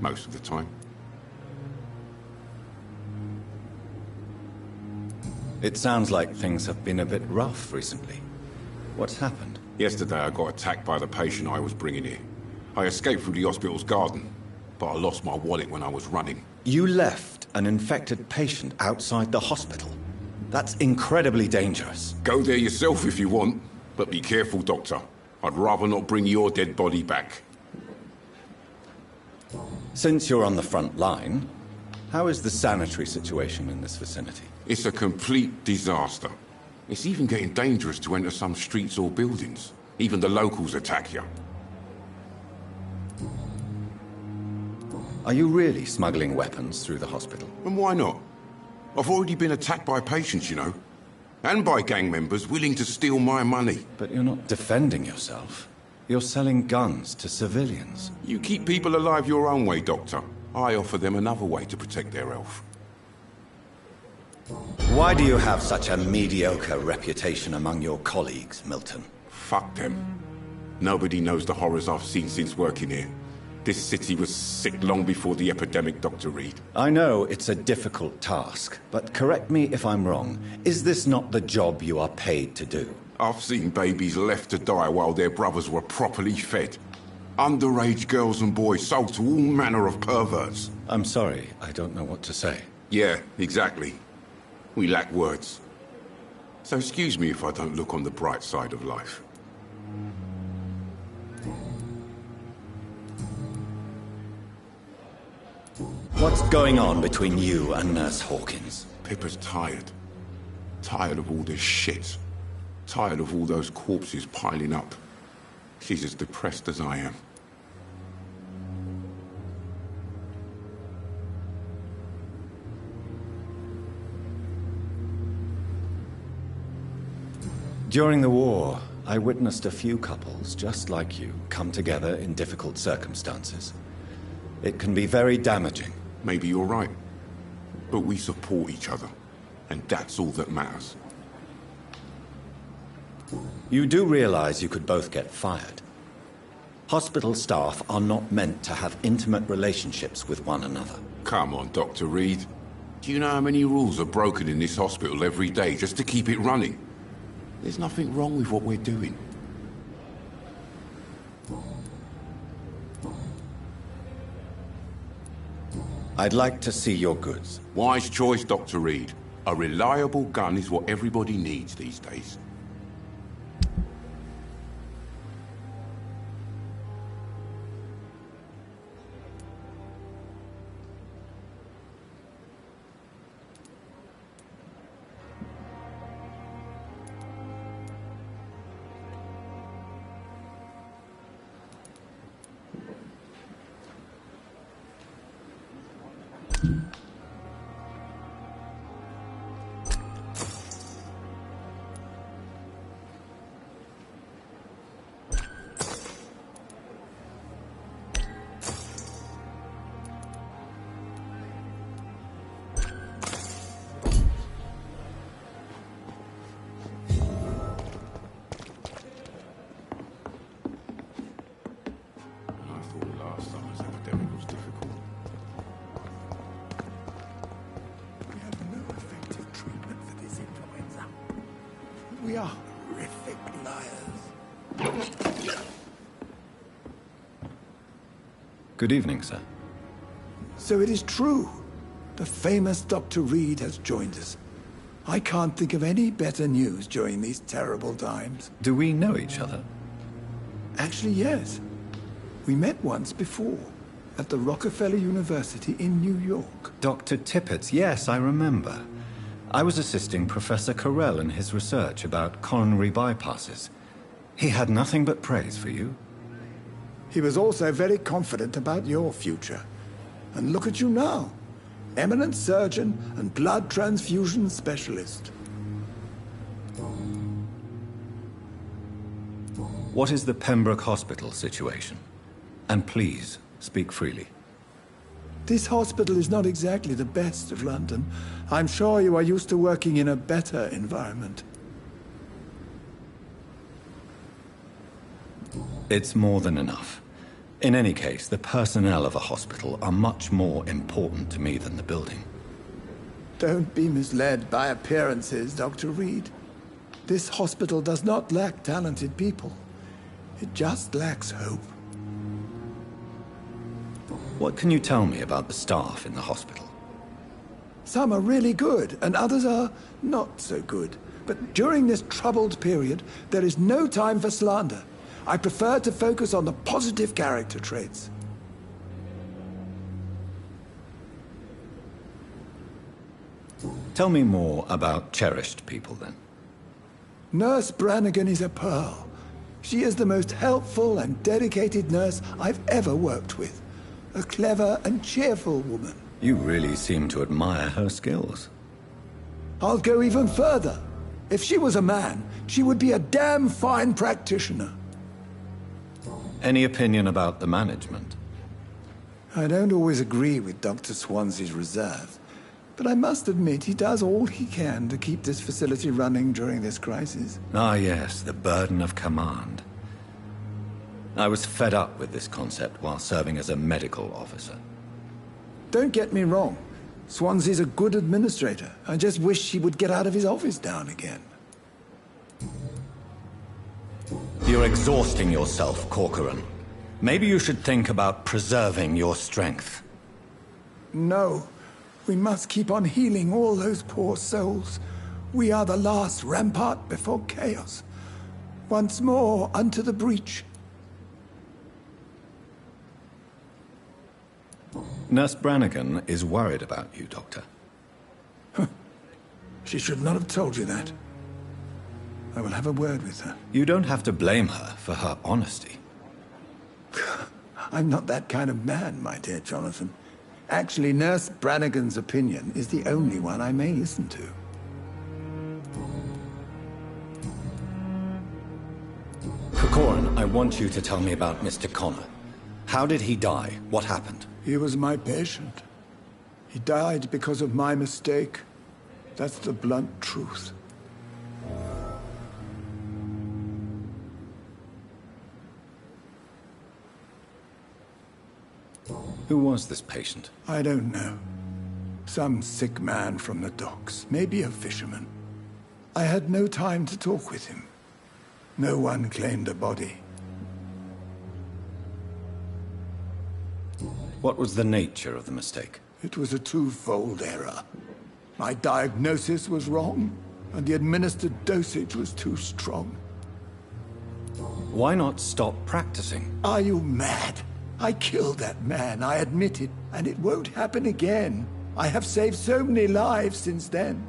Most of the time. It sounds like things have been a bit rough recently. What's happened? Yesterday I got attacked by the patient I was bringing here. I escaped through the hospital's garden, but I lost my wallet when I was running. You left an infected patient outside the hospital? That's incredibly dangerous. Go there yourself if you want, but be careful, Doctor. I'd rather not bring your dead body back. Since you're on the front line, how is the sanitary situation in this vicinity? It's a complete disaster. It's even getting dangerous to enter some streets or buildings. Even the locals attack you. Are you really smuggling weapons through the hospital? And why not? I've already been attacked by patients, you know. And by gang members willing to steal my money. But you're not defending yourself. You're selling guns to civilians. You keep people alive your own way, Doctor. I offer them another way to protect their health. Why do you have such a mediocre reputation among your colleagues, Milton? Fuck them. Nobody knows the horrors I've seen since working here. This city was sick long before the epidemic, Dr. Reed. I know it's a difficult task, but correct me if I'm wrong. Is this not the job you are paid to do? I've seen babies left to die while their brothers were properly fed. Underage girls and boys sold to all manner of perverts. I'm sorry, I don't know what to say. Yeah, exactly. We lack words. So excuse me if I don't look on the bright side of life. What's going on between you and Nurse Hawkins? Pippa's tired. Tired of all this shit. Tired of all those corpses piling up. She's as depressed as I am. During the war, I witnessed a few couples, just like you, come together in difficult circumstances. It can be very damaging. Maybe you're right. But we support each other. And that's all that matters. You do realize you could both get fired. Hospital staff are not meant to have intimate relationships with one another. Come on, Dr. Reed. Do you know how many rules are broken in this hospital every day just to keep it running? There's nothing wrong with what we're doing. I'd like to see your goods. Wise choice, Dr. Reed. A reliable gun is what everybody needs these days. We are horrific liars. Good evening, sir. So it is true. The famous Dr. Reed has joined us. I can't think of any better news during these terrible times. Do we know each other? Actually, yes. We met once before, at the Rockefeller University in New York. Dr. Tippett, yes, I remember. I was assisting Professor Carell in his research about coronary bypasses. He had nothing but praise for you. He was also very confident about your future. And look at you now. Eminent surgeon and blood transfusion specialist. What is the Pembroke Hospital situation? And please, speak freely. This hospital is not exactly the best of London. I'm sure you are used to working in a better environment. It's more than enough. In any case, the personnel of a hospital are much more important to me than the building. Don't be misled by appearances, Dr. Reed. This hospital does not lack talented people. It just lacks hope. What can you tell me about the staff in the hospital? Some are really good, and others are not so good. But during this troubled period, there is no time for slander. I prefer to focus on the positive character traits. Tell me more about cherished people, then. Nurse Brannigan is a pearl. She is the most helpful and dedicated nurse I've ever worked with. A clever and cheerful woman. You really seem to admire her skills. I'll go even further. If she was a man, she would be a damn fine practitioner. Any opinion about the management? I don't always agree with Dr. Swansea's reserve, but I must admit he does all he can to keep this facility running during this crisis. Ah, yes, the burden of command. I was fed up with this concept while serving as a medical officer. Don't get me wrong. Swansea's a good administrator. I just wish he would get out of his office down again. You're exhausting yourself, Corcoran. Maybe you should think about preserving your strength. No. We must keep on healing all those poor souls. We are the last rampart before chaos. Once more unto the breach. Nurse Brannigan is worried about you, Doctor. She should not have told you that. I will have a word with her. You don't have to blame her for her honesty. I'm not that kind of man, my dear Jonathan. Actually, Nurse Brannigan's opinion is the only one I may listen to. Corcoran, I want you to tell me about Mr. Connor. How did he die? What happened? He was my patient. He died because of my mistake. That's the blunt truth. Who was this patient? I don't know. Some sick man from the docks, maybe a fisherman. I had no time to talk with him. No one claimed a body. What was the nature of the mistake? It was a twofold error. My diagnosis was wrong, and the administered dosage was too strong. Why not stop practicing? Are you mad? I killed that man, I admit it, and it won't happen again. I have saved so many lives since then.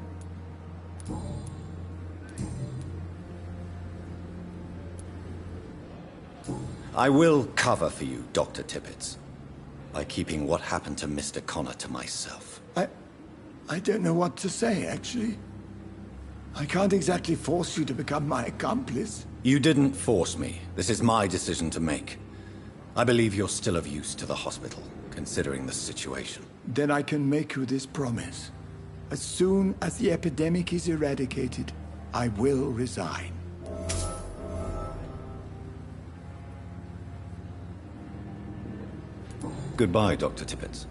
I will cover for you, Dr. Tippets, by keeping what happened to Mr. Connor to myself. I don't know what to say, actually. I can't exactly force you to become my accomplice. You didn't force me. This is my decision to make. I believe you're still of use to the hospital, considering the situation. Then I can make you this promise. As soon as the epidemic is eradicated, I will resign. Goodbye, Dr. Tippets.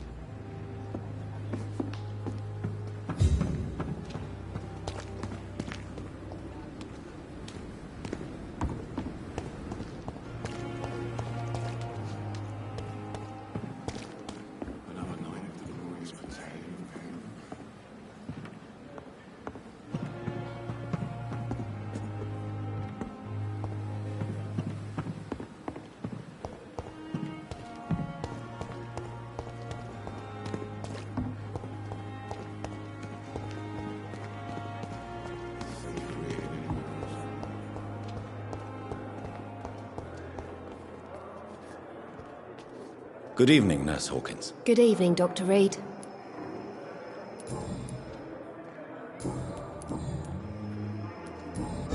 Good evening, Nurse Hawkins. Good evening, Dr. Reed.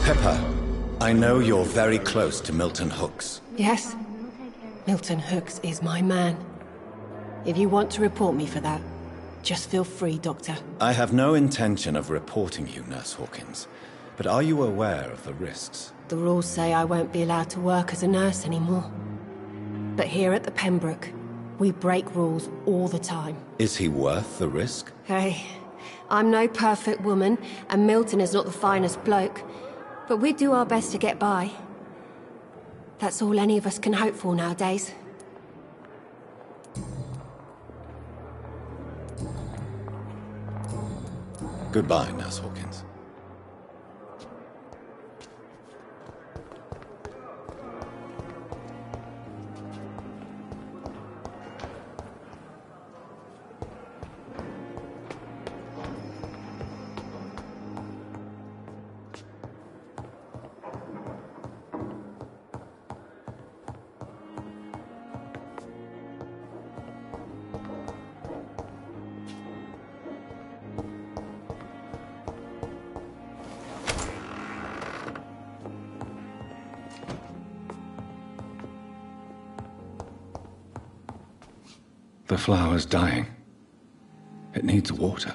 Pepper, I know you're very close to Milton Hooks. Yes? Milton Hooks is my man. If you want to report me for that, just feel free, Doctor. I have no intention of reporting you, Nurse Hawkins. But are you aware of the risks? The rules say I won't be allowed to work as a nurse anymore. But here at the Pembroke, we break rules all the time. Is he worth the risk? Hey, I'm no perfect woman, and Milton is not the finest bloke. But we do our best to get by. That's all any of us can hope for nowadays. Goodbye, Nurse Hawkins. The flower's dying. It needs water.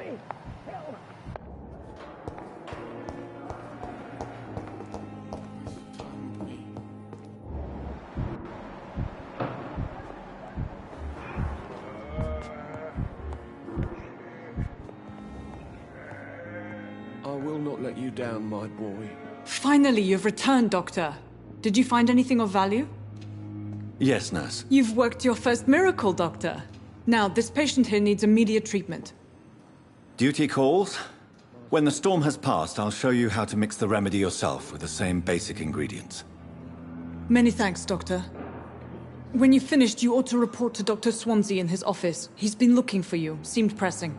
I will not let you down, my boy. Finally, you've returned, Doctor. Did you find anything of value? Yes, nurse. You've worked your first miracle, Doctor. Now, this patient here needs immediate treatment. Duty calls. When the storm has passed, I'll show you how to mix the remedy yourself with the same basic ingredients. Many thanks, Doctor. When you've finished, you ought to report to Dr. Swansea in his office. He's been looking for you. Seemed pressing.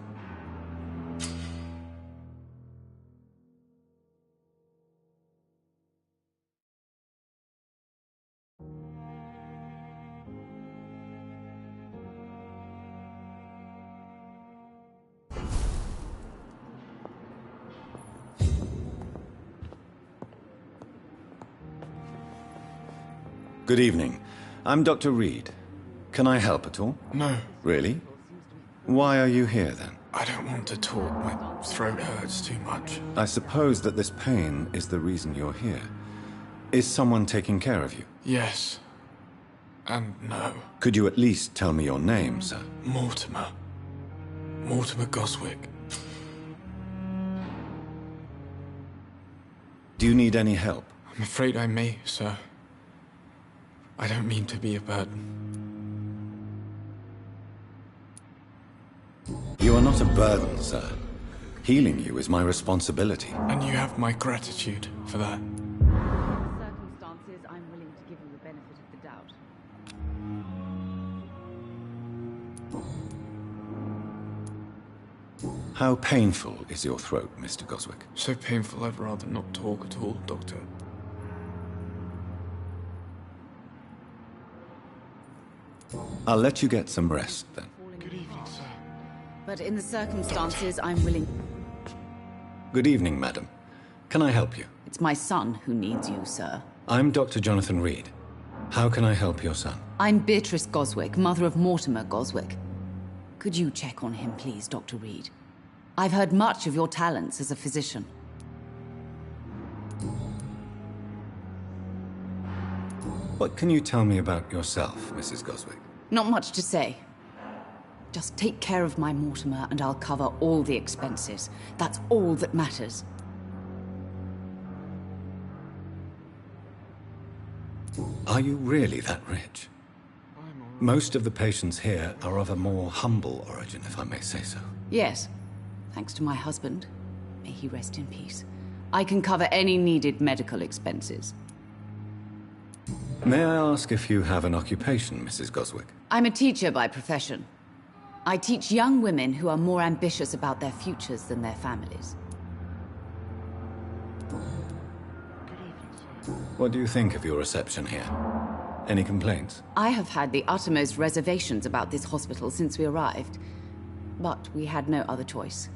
Good evening. I'm Dr. Reed. Can I help at all? No. Really? Why are you here, then? I don't want to talk. My throat hurts too much. I suppose that this pain is the reason you're here. Is someone taking care of you? Yes. And no. Could you at least tell me your name, sir? Mortimer. Mortimer Goswick. Do you need any help? I'm afraid I may, sir. I don't mean to be a burden. You are not a burden, sir. Healing you is my responsibility. And you have my gratitude for that. Circumstances, I'm willing to give you the benefit of the doubt. How painful is your throat, Mr. Goswick? So painful I'd rather not talk at all, Doctor. I'll let you get some rest, then. Good evening, sir. But in the circumstances, I'm willing... Good evening, madam. Can I help you? It's my son who needs you, sir. I'm Dr. Jonathan Reed. How can I help your son? I'm Beatrice Goswick, mother of Mortimer Goswick. Could you check on him, please, Dr. Reed? I've heard much of your talents as a physician. What can you tell me about yourself, Mrs. Goswick? Not much to say. Just take care of my Mortimer and I'll cover all the expenses. That's all that matters. Are you really that rich? Most of the patients here are of a more humble origin, if I may say so. Yes. Thanks to my husband. May he rest in peace. I can cover any needed medical expenses. May I ask if you have an occupation, Mrs. Goswick? I'm a teacher by profession. I teach young women who are more ambitious about their futures than their families. What do you think of your reception here? Any complaints? I have had the uttermost reservations about this hospital since we arrived. But we had no other choice,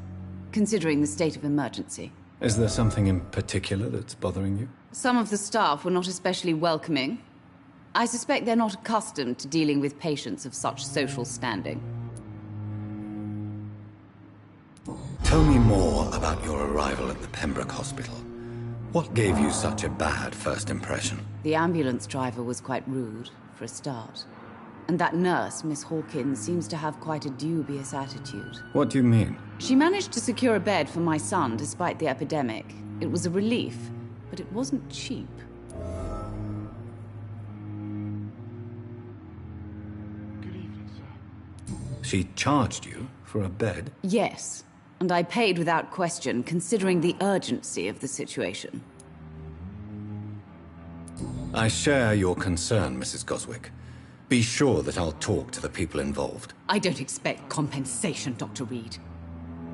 considering the state of emergency. Is there something in particular that's bothering you? Some of the staff were not especially welcoming. I suspect they're not accustomed to dealing with patients of such social standing. Tell me more about your arrival at the Pembroke Hospital. What gave you such a bad first impression? The ambulance driver was quite rude, for a start. And that nurse, Miss Hawkins, seems to have quite a dubious attitude. What do you mean? She managed to secure a bed for my son despite the epidemic. It was a relief, but it wasn't cheap. Good evening, sir. She charged you for a bed? Yes, and I paid without question, considering the urgency of the situation. I share your concern, Mrs. Goswick. Be sure that I'll talk to the people involved. I don't expect compensation, Dr. Reed.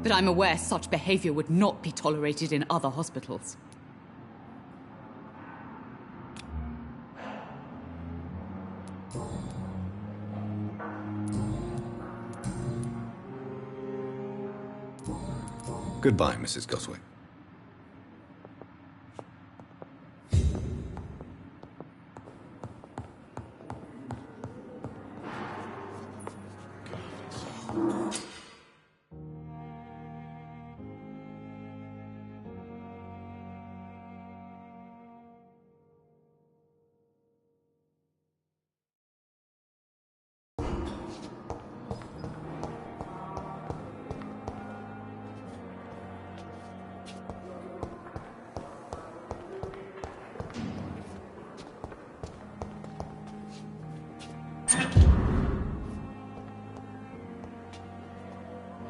But I'm aware such behavior would not be tolerated in other hospitals. Goodbye, Mrs. Goswick.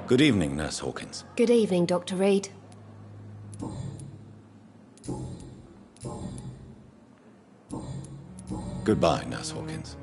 Good evening, Nurse Hawkins. Good evening, Dr. Reed. Goodbye, Nurse Hawkins.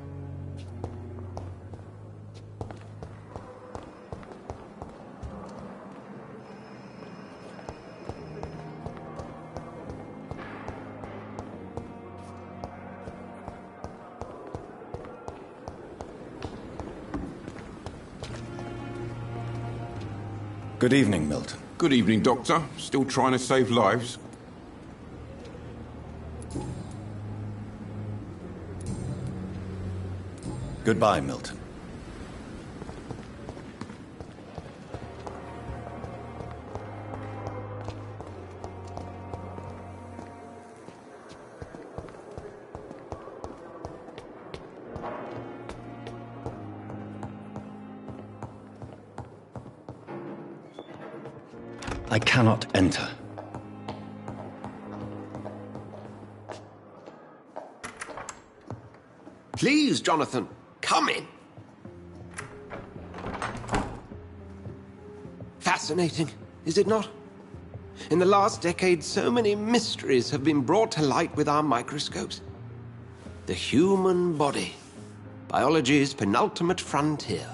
Good evening, Milton. Good evening, Doctor. Still trying to save lives? Goodbye, Milton. I cannot enter. Please, Jonathan, come in. Fascinating, is it not? In the last decade, so many mysteries have been brought to light with our microscopes. The human body, biology's penultimate frontier.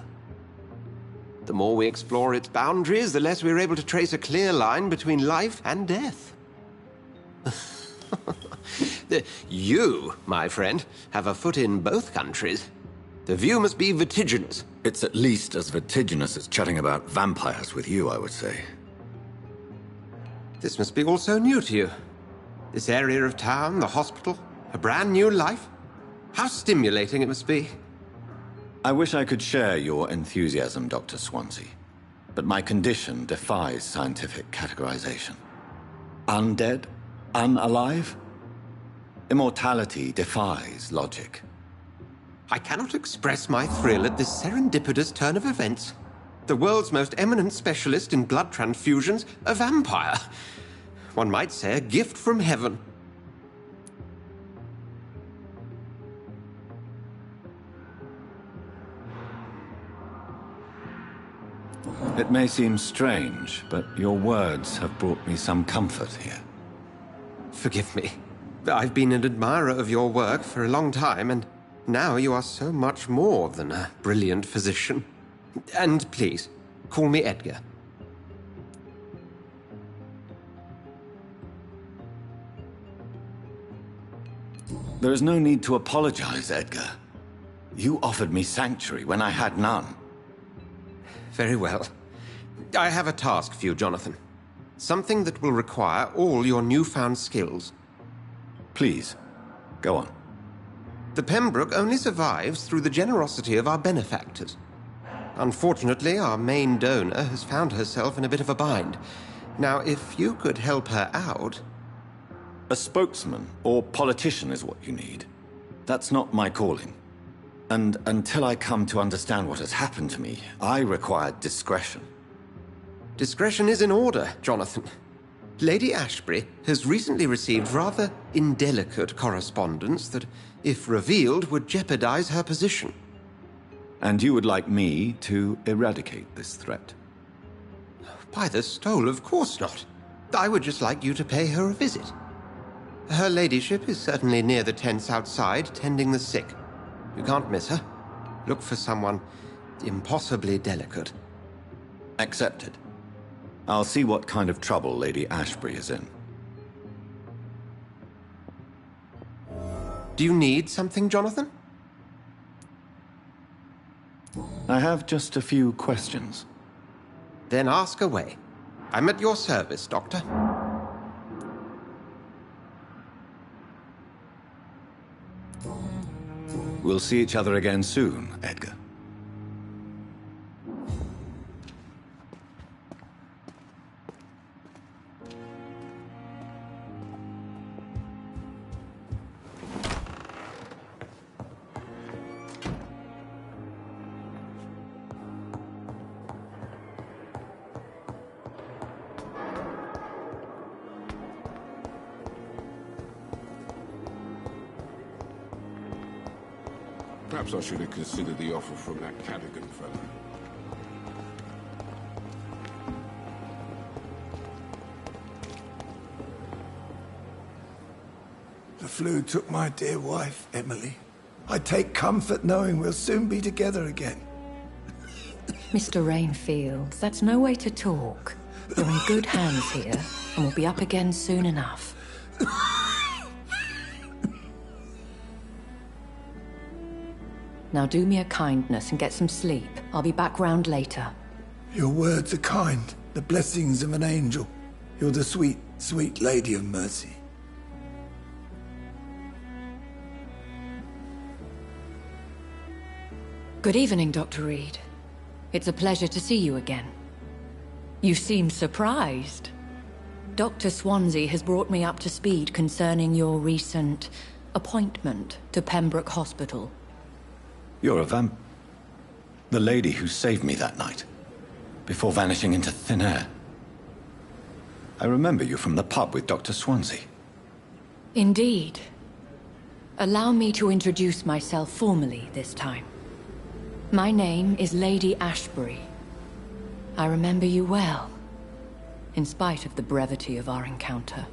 The more we explore its boundaries, the less we're able to trace a clear line between life and death. You, my friend, have a foot in both countries. The view must be vertiginous. It's at least as vertiginous as chatting about vampires with you, I would say. This must be all so new to you. This area of town, the hospital, a brand new life. How stimulating it must be. I wish I could share your enthusiasm, Dr. Swansea, but my condition defies scientific categorization. Undead? Unalive? Immortality defies logic. I cannot express my thrill at this serendipitous turn of events. The world's most eminent specialist in blood transfusions, a vampire. One might say a gift from heaven. It may seem strange, but your words have brought me some comfort here. Forgive me. I've been an admirer of your work for a long time, and now you are so much more than a brilliant physician. And please, call me Edgar. There is no need to apologize, Edgar. You offered me sanctuary when I had none. Very well. I have a task for you, Jonathan. Something that will require all your newfound skills. Please, go on. The Pembroke only survives through the generosity of our benefactors. Unfortunately, our main donor has found herself in a bit of a bind. Now, if you could help her out... A spokesman or politician is what you need. That's not my calling. And until I come to understand what has happened to me, I require discretion. Discretion is in order, Jonathan. Lady Ashbury has recently received rather indelicate correspondence that, if revealed, would jeopardize her position. And you would like me to eradicate this threat? By the stole, of course not. I would just like you to pay her a visit. Her ladyship is certainly near the tents outside, tending the sick. You can't miss her. Look for someone impossibly delicate. Accepted. I'll see what kind of trouble Lady Ashbury is in. Do you need something, Jonathan? I have just a few questions. Then ask away. I'm at your service, Doctor. We'll see each other again soon, Edgar. Perhaps I should have considered the offer from that Cadogan fellow. flu took my dear wife, Emily. I take comfort knowing we'll soon be together again. Mr. Rainfield, that's no way to talk. You're in good hands here, and we'll be up again soon enough. Now do me a kindness and get some sleep. I'll be back round later. Your words are kind, the blessings of an angel. You're the sweet, sweet Lady of Mercy. Good evening, Dr. Reed. It's a pleasure to see you again. You seem surprised. Dr. Swansea has brought me up to speed concerning your recent appointment to Pembroke Hospital. You're a the lady who saved me that night, before vanishing into thin air. I remember you from the pub with Dr. Swansea. Indeed. Allow me to introduce myself formally this time. My name is Lady Ashbury. I remember you well, in spite of the brevity of our encounter.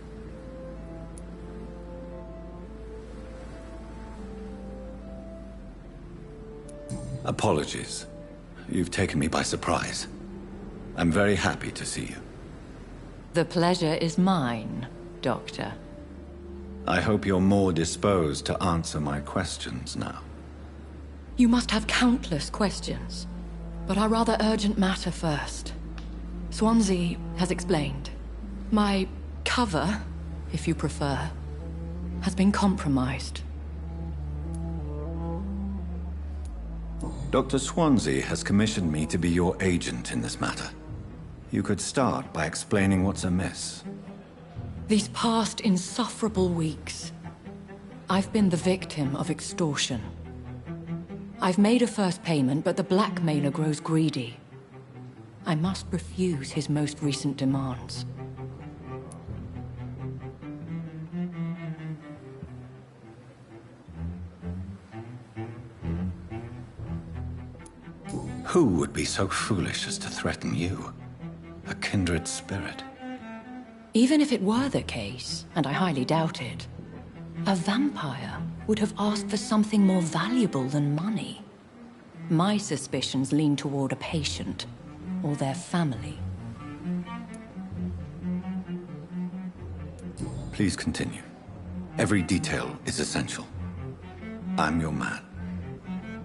Apologies. You've taken me by surprise. I'm very happy to see you. The pleasure is mine, Doctor. I hope you're more disposed to answer my questions now. You must have countless questions, but our rather urgent matter first. Swansea has explained. My cover, if you prefer, has been compromised. Dr. Swansea has commissioned me to be your agent in this matter. You could start by explaining what's amiss. These past insufferable weeks, I've been the victim of extortion. I've made a first payment, but the blackmailer grows greedy. I must refuse his most recent demands. Who would be so foolish as to threaten you? A kindred spirit. Even if it were the case, and I highly doubt it, a vampire would have asked for something more valuable than money. My suspicions lean toward a patient, or their family. Please continue. Every detail is essential. I'm your man.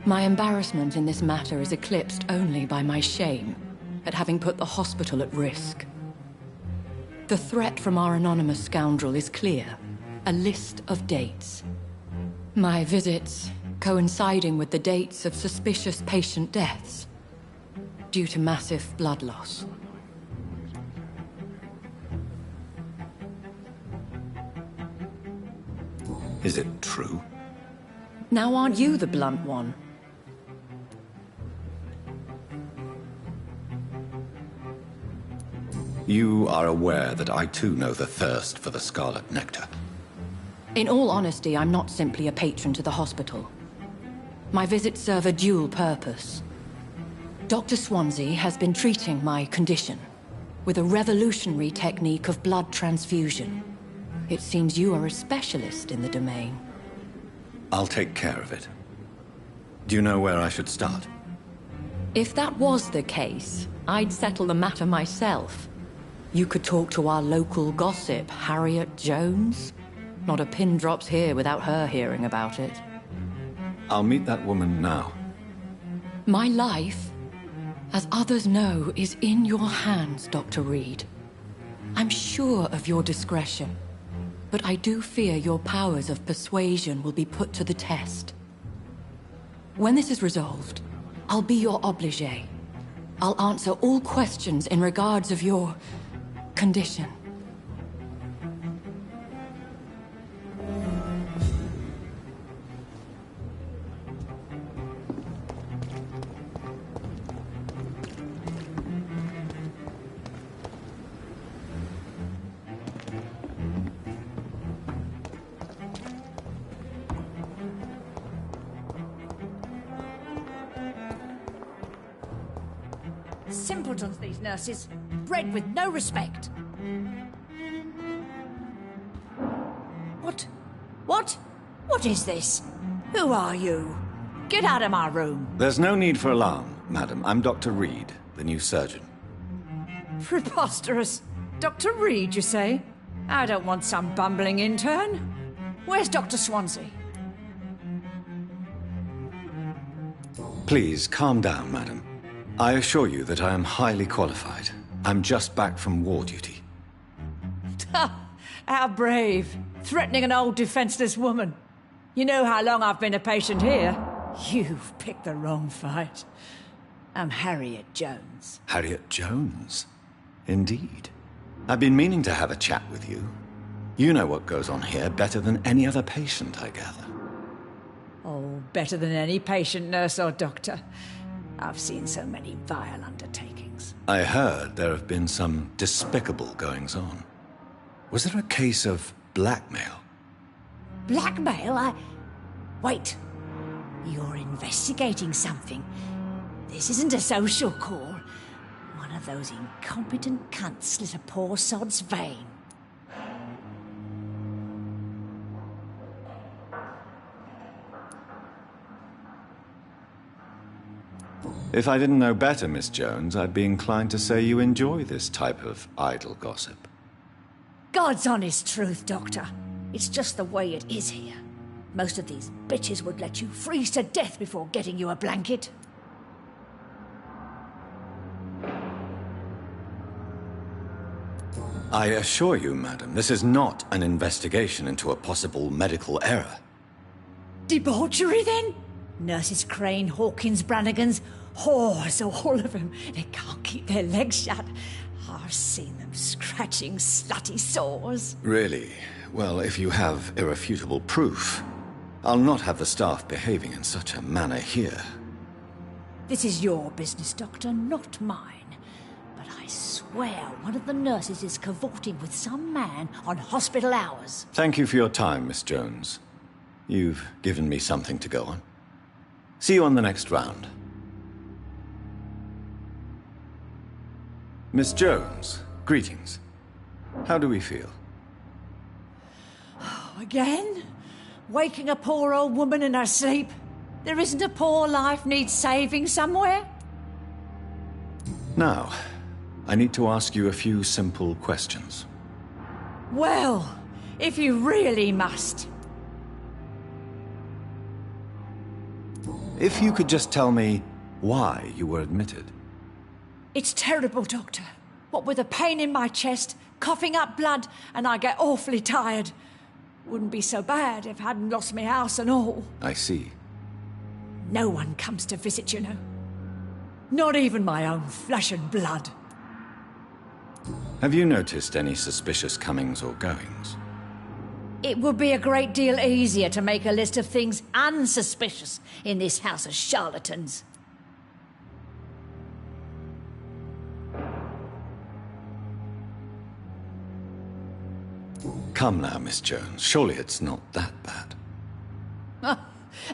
My embarrassment in this matter is eclipsed only by my shame at having put the hospital at risk. The threat from our anonymous scoundrel is clear. A list of dates. My visits coinciding with the dates of suspicious patient deaths due to massive blood loss. Is it true? Now aren't you the blunt one? You are aware that I too know the thirst for the Scarlet Nectar. In all honesty, I'm not simply a patron to the hospital. My visits serve a dual purpose. Dr. Swansea has been treating my condition with a revolutionary technique of blood transfusion. It seems you are a specialist in the domain. I'll take care of it. Do you know where I should start? If that was the case, I'd settle the matter myself. You could talk to our local gossip, Harriet Jones. Not a pin drops here without her hearing about it. I'll meet that woman now. My life, as others know, is in your hands, Dr. Reed. I'm sure of your discretion, but I do fear your powers of persuasion will be put to the test. When this is resolved, I'll be your obligé. I'll answer all questions in regards of your condition. Simpletons, these nurses. Bred with no respect. What? What? What is this? Who are you? Get out of my room. There's no need for alarm, madam. I'm Dr. Reed, the new surgeon. Preposterous. Dr. Reed, you say? I don't want some bumbling intern. Where's Dr. Swansea? Please, calm down, madam. I assure you that I am highly qualified. I'm just back from war duty. How brave. Threatening an old defenseless woman. You know how long I've been a patient here. You've picked the wrong fight. I'm Harriet Jones. Harriet Jones? Indeed. I've been meaning to have a chat with you. You know what goes on here better than any other patient, I gather. Oh, better than any patient, nurse or doctor. I've seen so many vile undertakings. I heard there have been some despicable goings-on. Was there a case of blackmail? Blackmail? Wait. You're investigating something. This isn't a social call. One of those incompetent cunts slit a poor sod's vein. If I didn't know better, Miss Jones, I'd be inclined to say you enjoy this type of idle gossip. God's honest truth, Doctor. It's just the way it is here. Most of these bitches would let you freeze to death before getting you a blanket. I assure you, madam, this is not an investigation into a possible medical error. Debauchery, then? Nurses Crane, Hawkins, Brannigans, whores, all of them. They can't keep their legs shut. I've seen them scratching slutty sores. Really? Well, if you have irrefutable proof, I'll not have the staff behaving in such a manner here. This is your business, Doctor, not mine. But I swear one of the nurses is cavorting with some man on hospital hours. Thank you for your time, Miss Jones. You've given me something to go on. See you on the next round. Miss Jones, greetings. How do we feel? Again? Waking a poor old woman in her sleep? There isn't a poor life needs saving somewhere? Now, I need to ask you a few simple questions. Well, if you really must. If you could just tell me why you were admitted. It's terrible, Doctor. What with a pain in my chest, coughing up blood, and I get awfully tired. Wouldn't be so bad if I hadn't lost my house and all. I see. No one comes to visit, you know. Not even my own flesh and blood. Have you noticed any suspicious comings or goings? It would be a great deal easier to make a list of things unsuspicious in this house of charlatans. Come now, Miss Jones. Surely it's not that bad.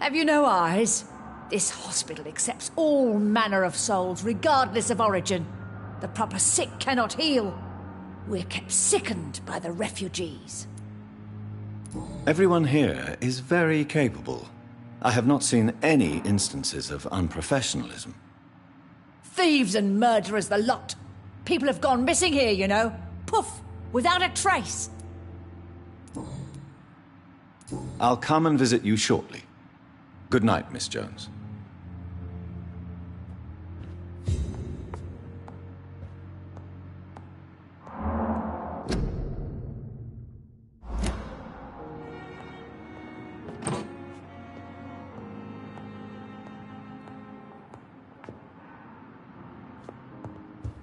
Have you no eyes? This hospital accepts all manner of souls, regardless of origin. The proper sick cannot heal. We're kept sickened by the refugees. Everyone here is very capable. I have not seen any instances of unprofessionalism. Thieves and murderers, the lot. People have gone missing here, you know. Poof, without a trace. I'll come and visit you shortly. Good night, Miss Jones.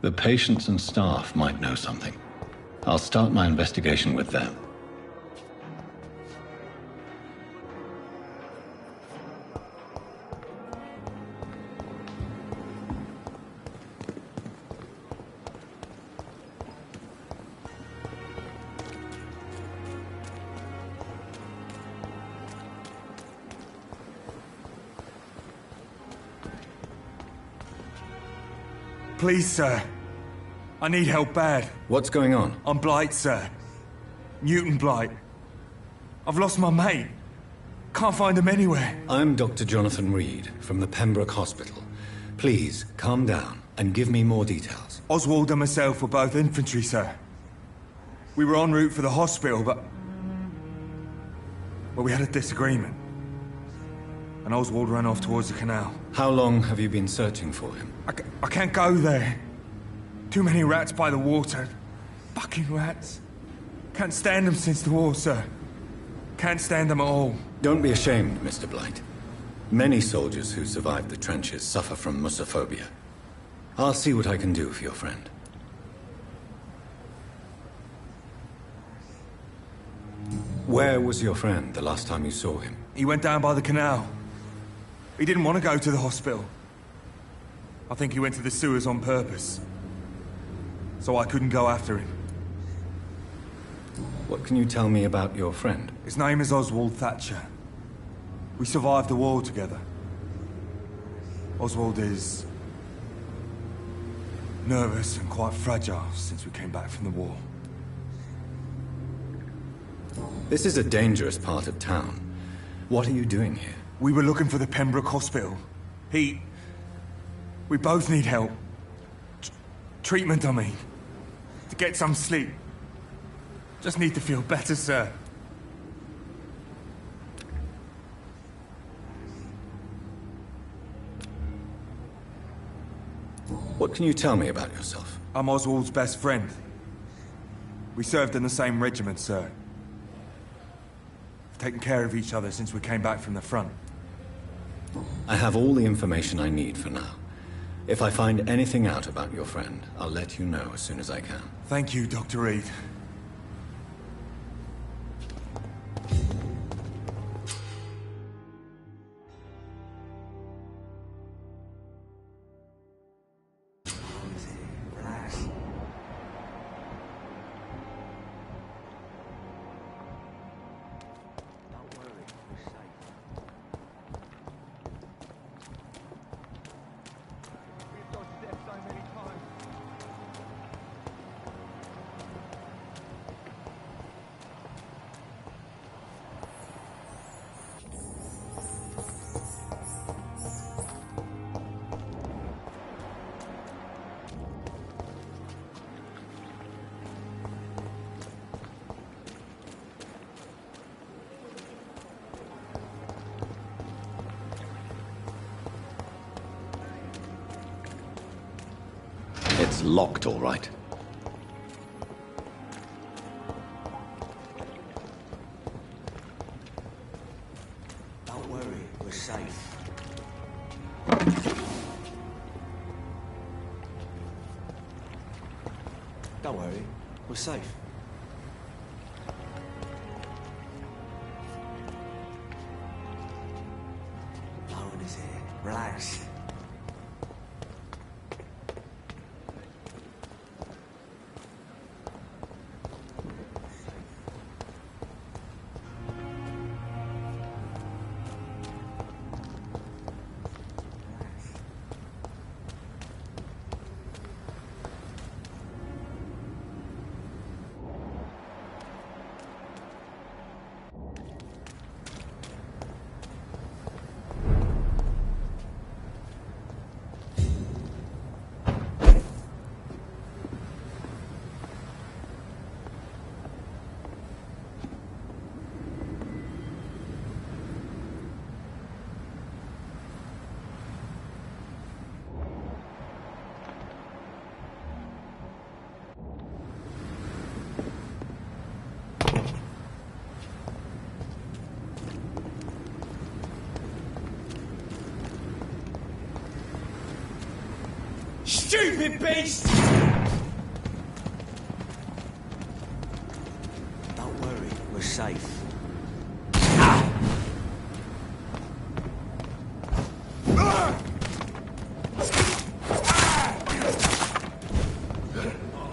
The patients and staff might know something. I'll start my investigation with them. Please, sir. I need help bad. What's going on? I'm Blight, sir. Newton Blight. I've lost my mate. Can't find him anywhere. I'm Dr. Jonathan Reed from the Pembroke Hospital. Please, calm down and give me more details. Oswald and myself were both infantry, sir. We were en route for the hospital, but we had a disagreement. And Oswald ran off towards the canal. How long have you been searching for him? I can't go there. Too many rats by the water. Fucking rats. Can't stand them since the war, sir. Can't stand them at all. Don't be ashamed, Mr. Blight. Many soldiers who survived the trenches suffer from musophobia. I'll see what I can do for your friend. Where was your friend the last time you saw him? He went down by the canal. He didn't want to go to the hospital. I think he went to the sewers on purpose. So I couldn't go after him. What can you tell me about your friend? His name is Oswald Thatcher. We survived the war together. Oswald is nervous and quite fragile since we came back from the war. This is a dangerous part of town. What are you doing here? We were looking for the Pembroke Hospital. We both need help. Treatment, I mean. To get some sleep. Just need to feel better, sir. What can you tell me about yourself? I'm Oswald's best friend. We served in the same regiment, sir. We've taken care of each other since we came back from the front. I have all the information I need for now. If I find anything out about your friend, I'll let you know as soon as I can. Thank you, Dr. Reed. It's locked, all right. Don't worry, we're safe. Don't worry, we're safe. No one is here. Relax. Stupid beast! Don't worry, we're safe.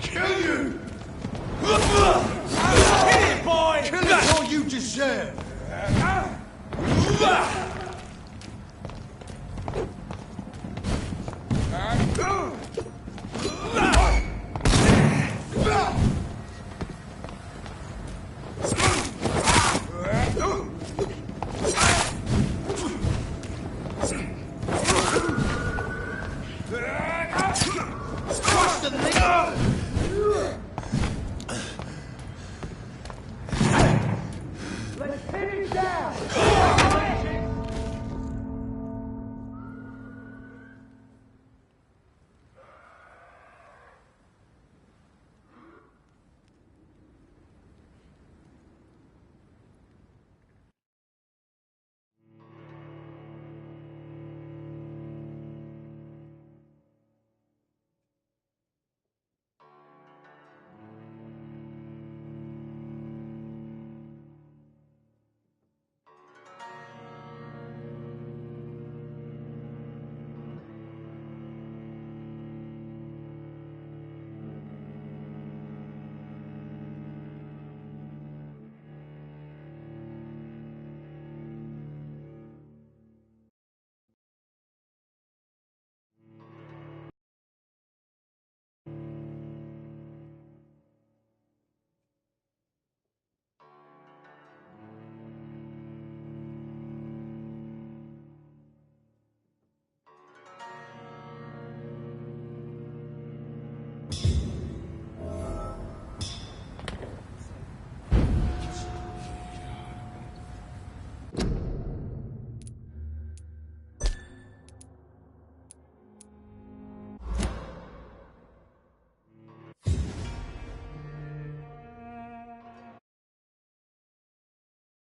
Kill you! Kill it, boy! Kill it for you deserve! Let's pin him down!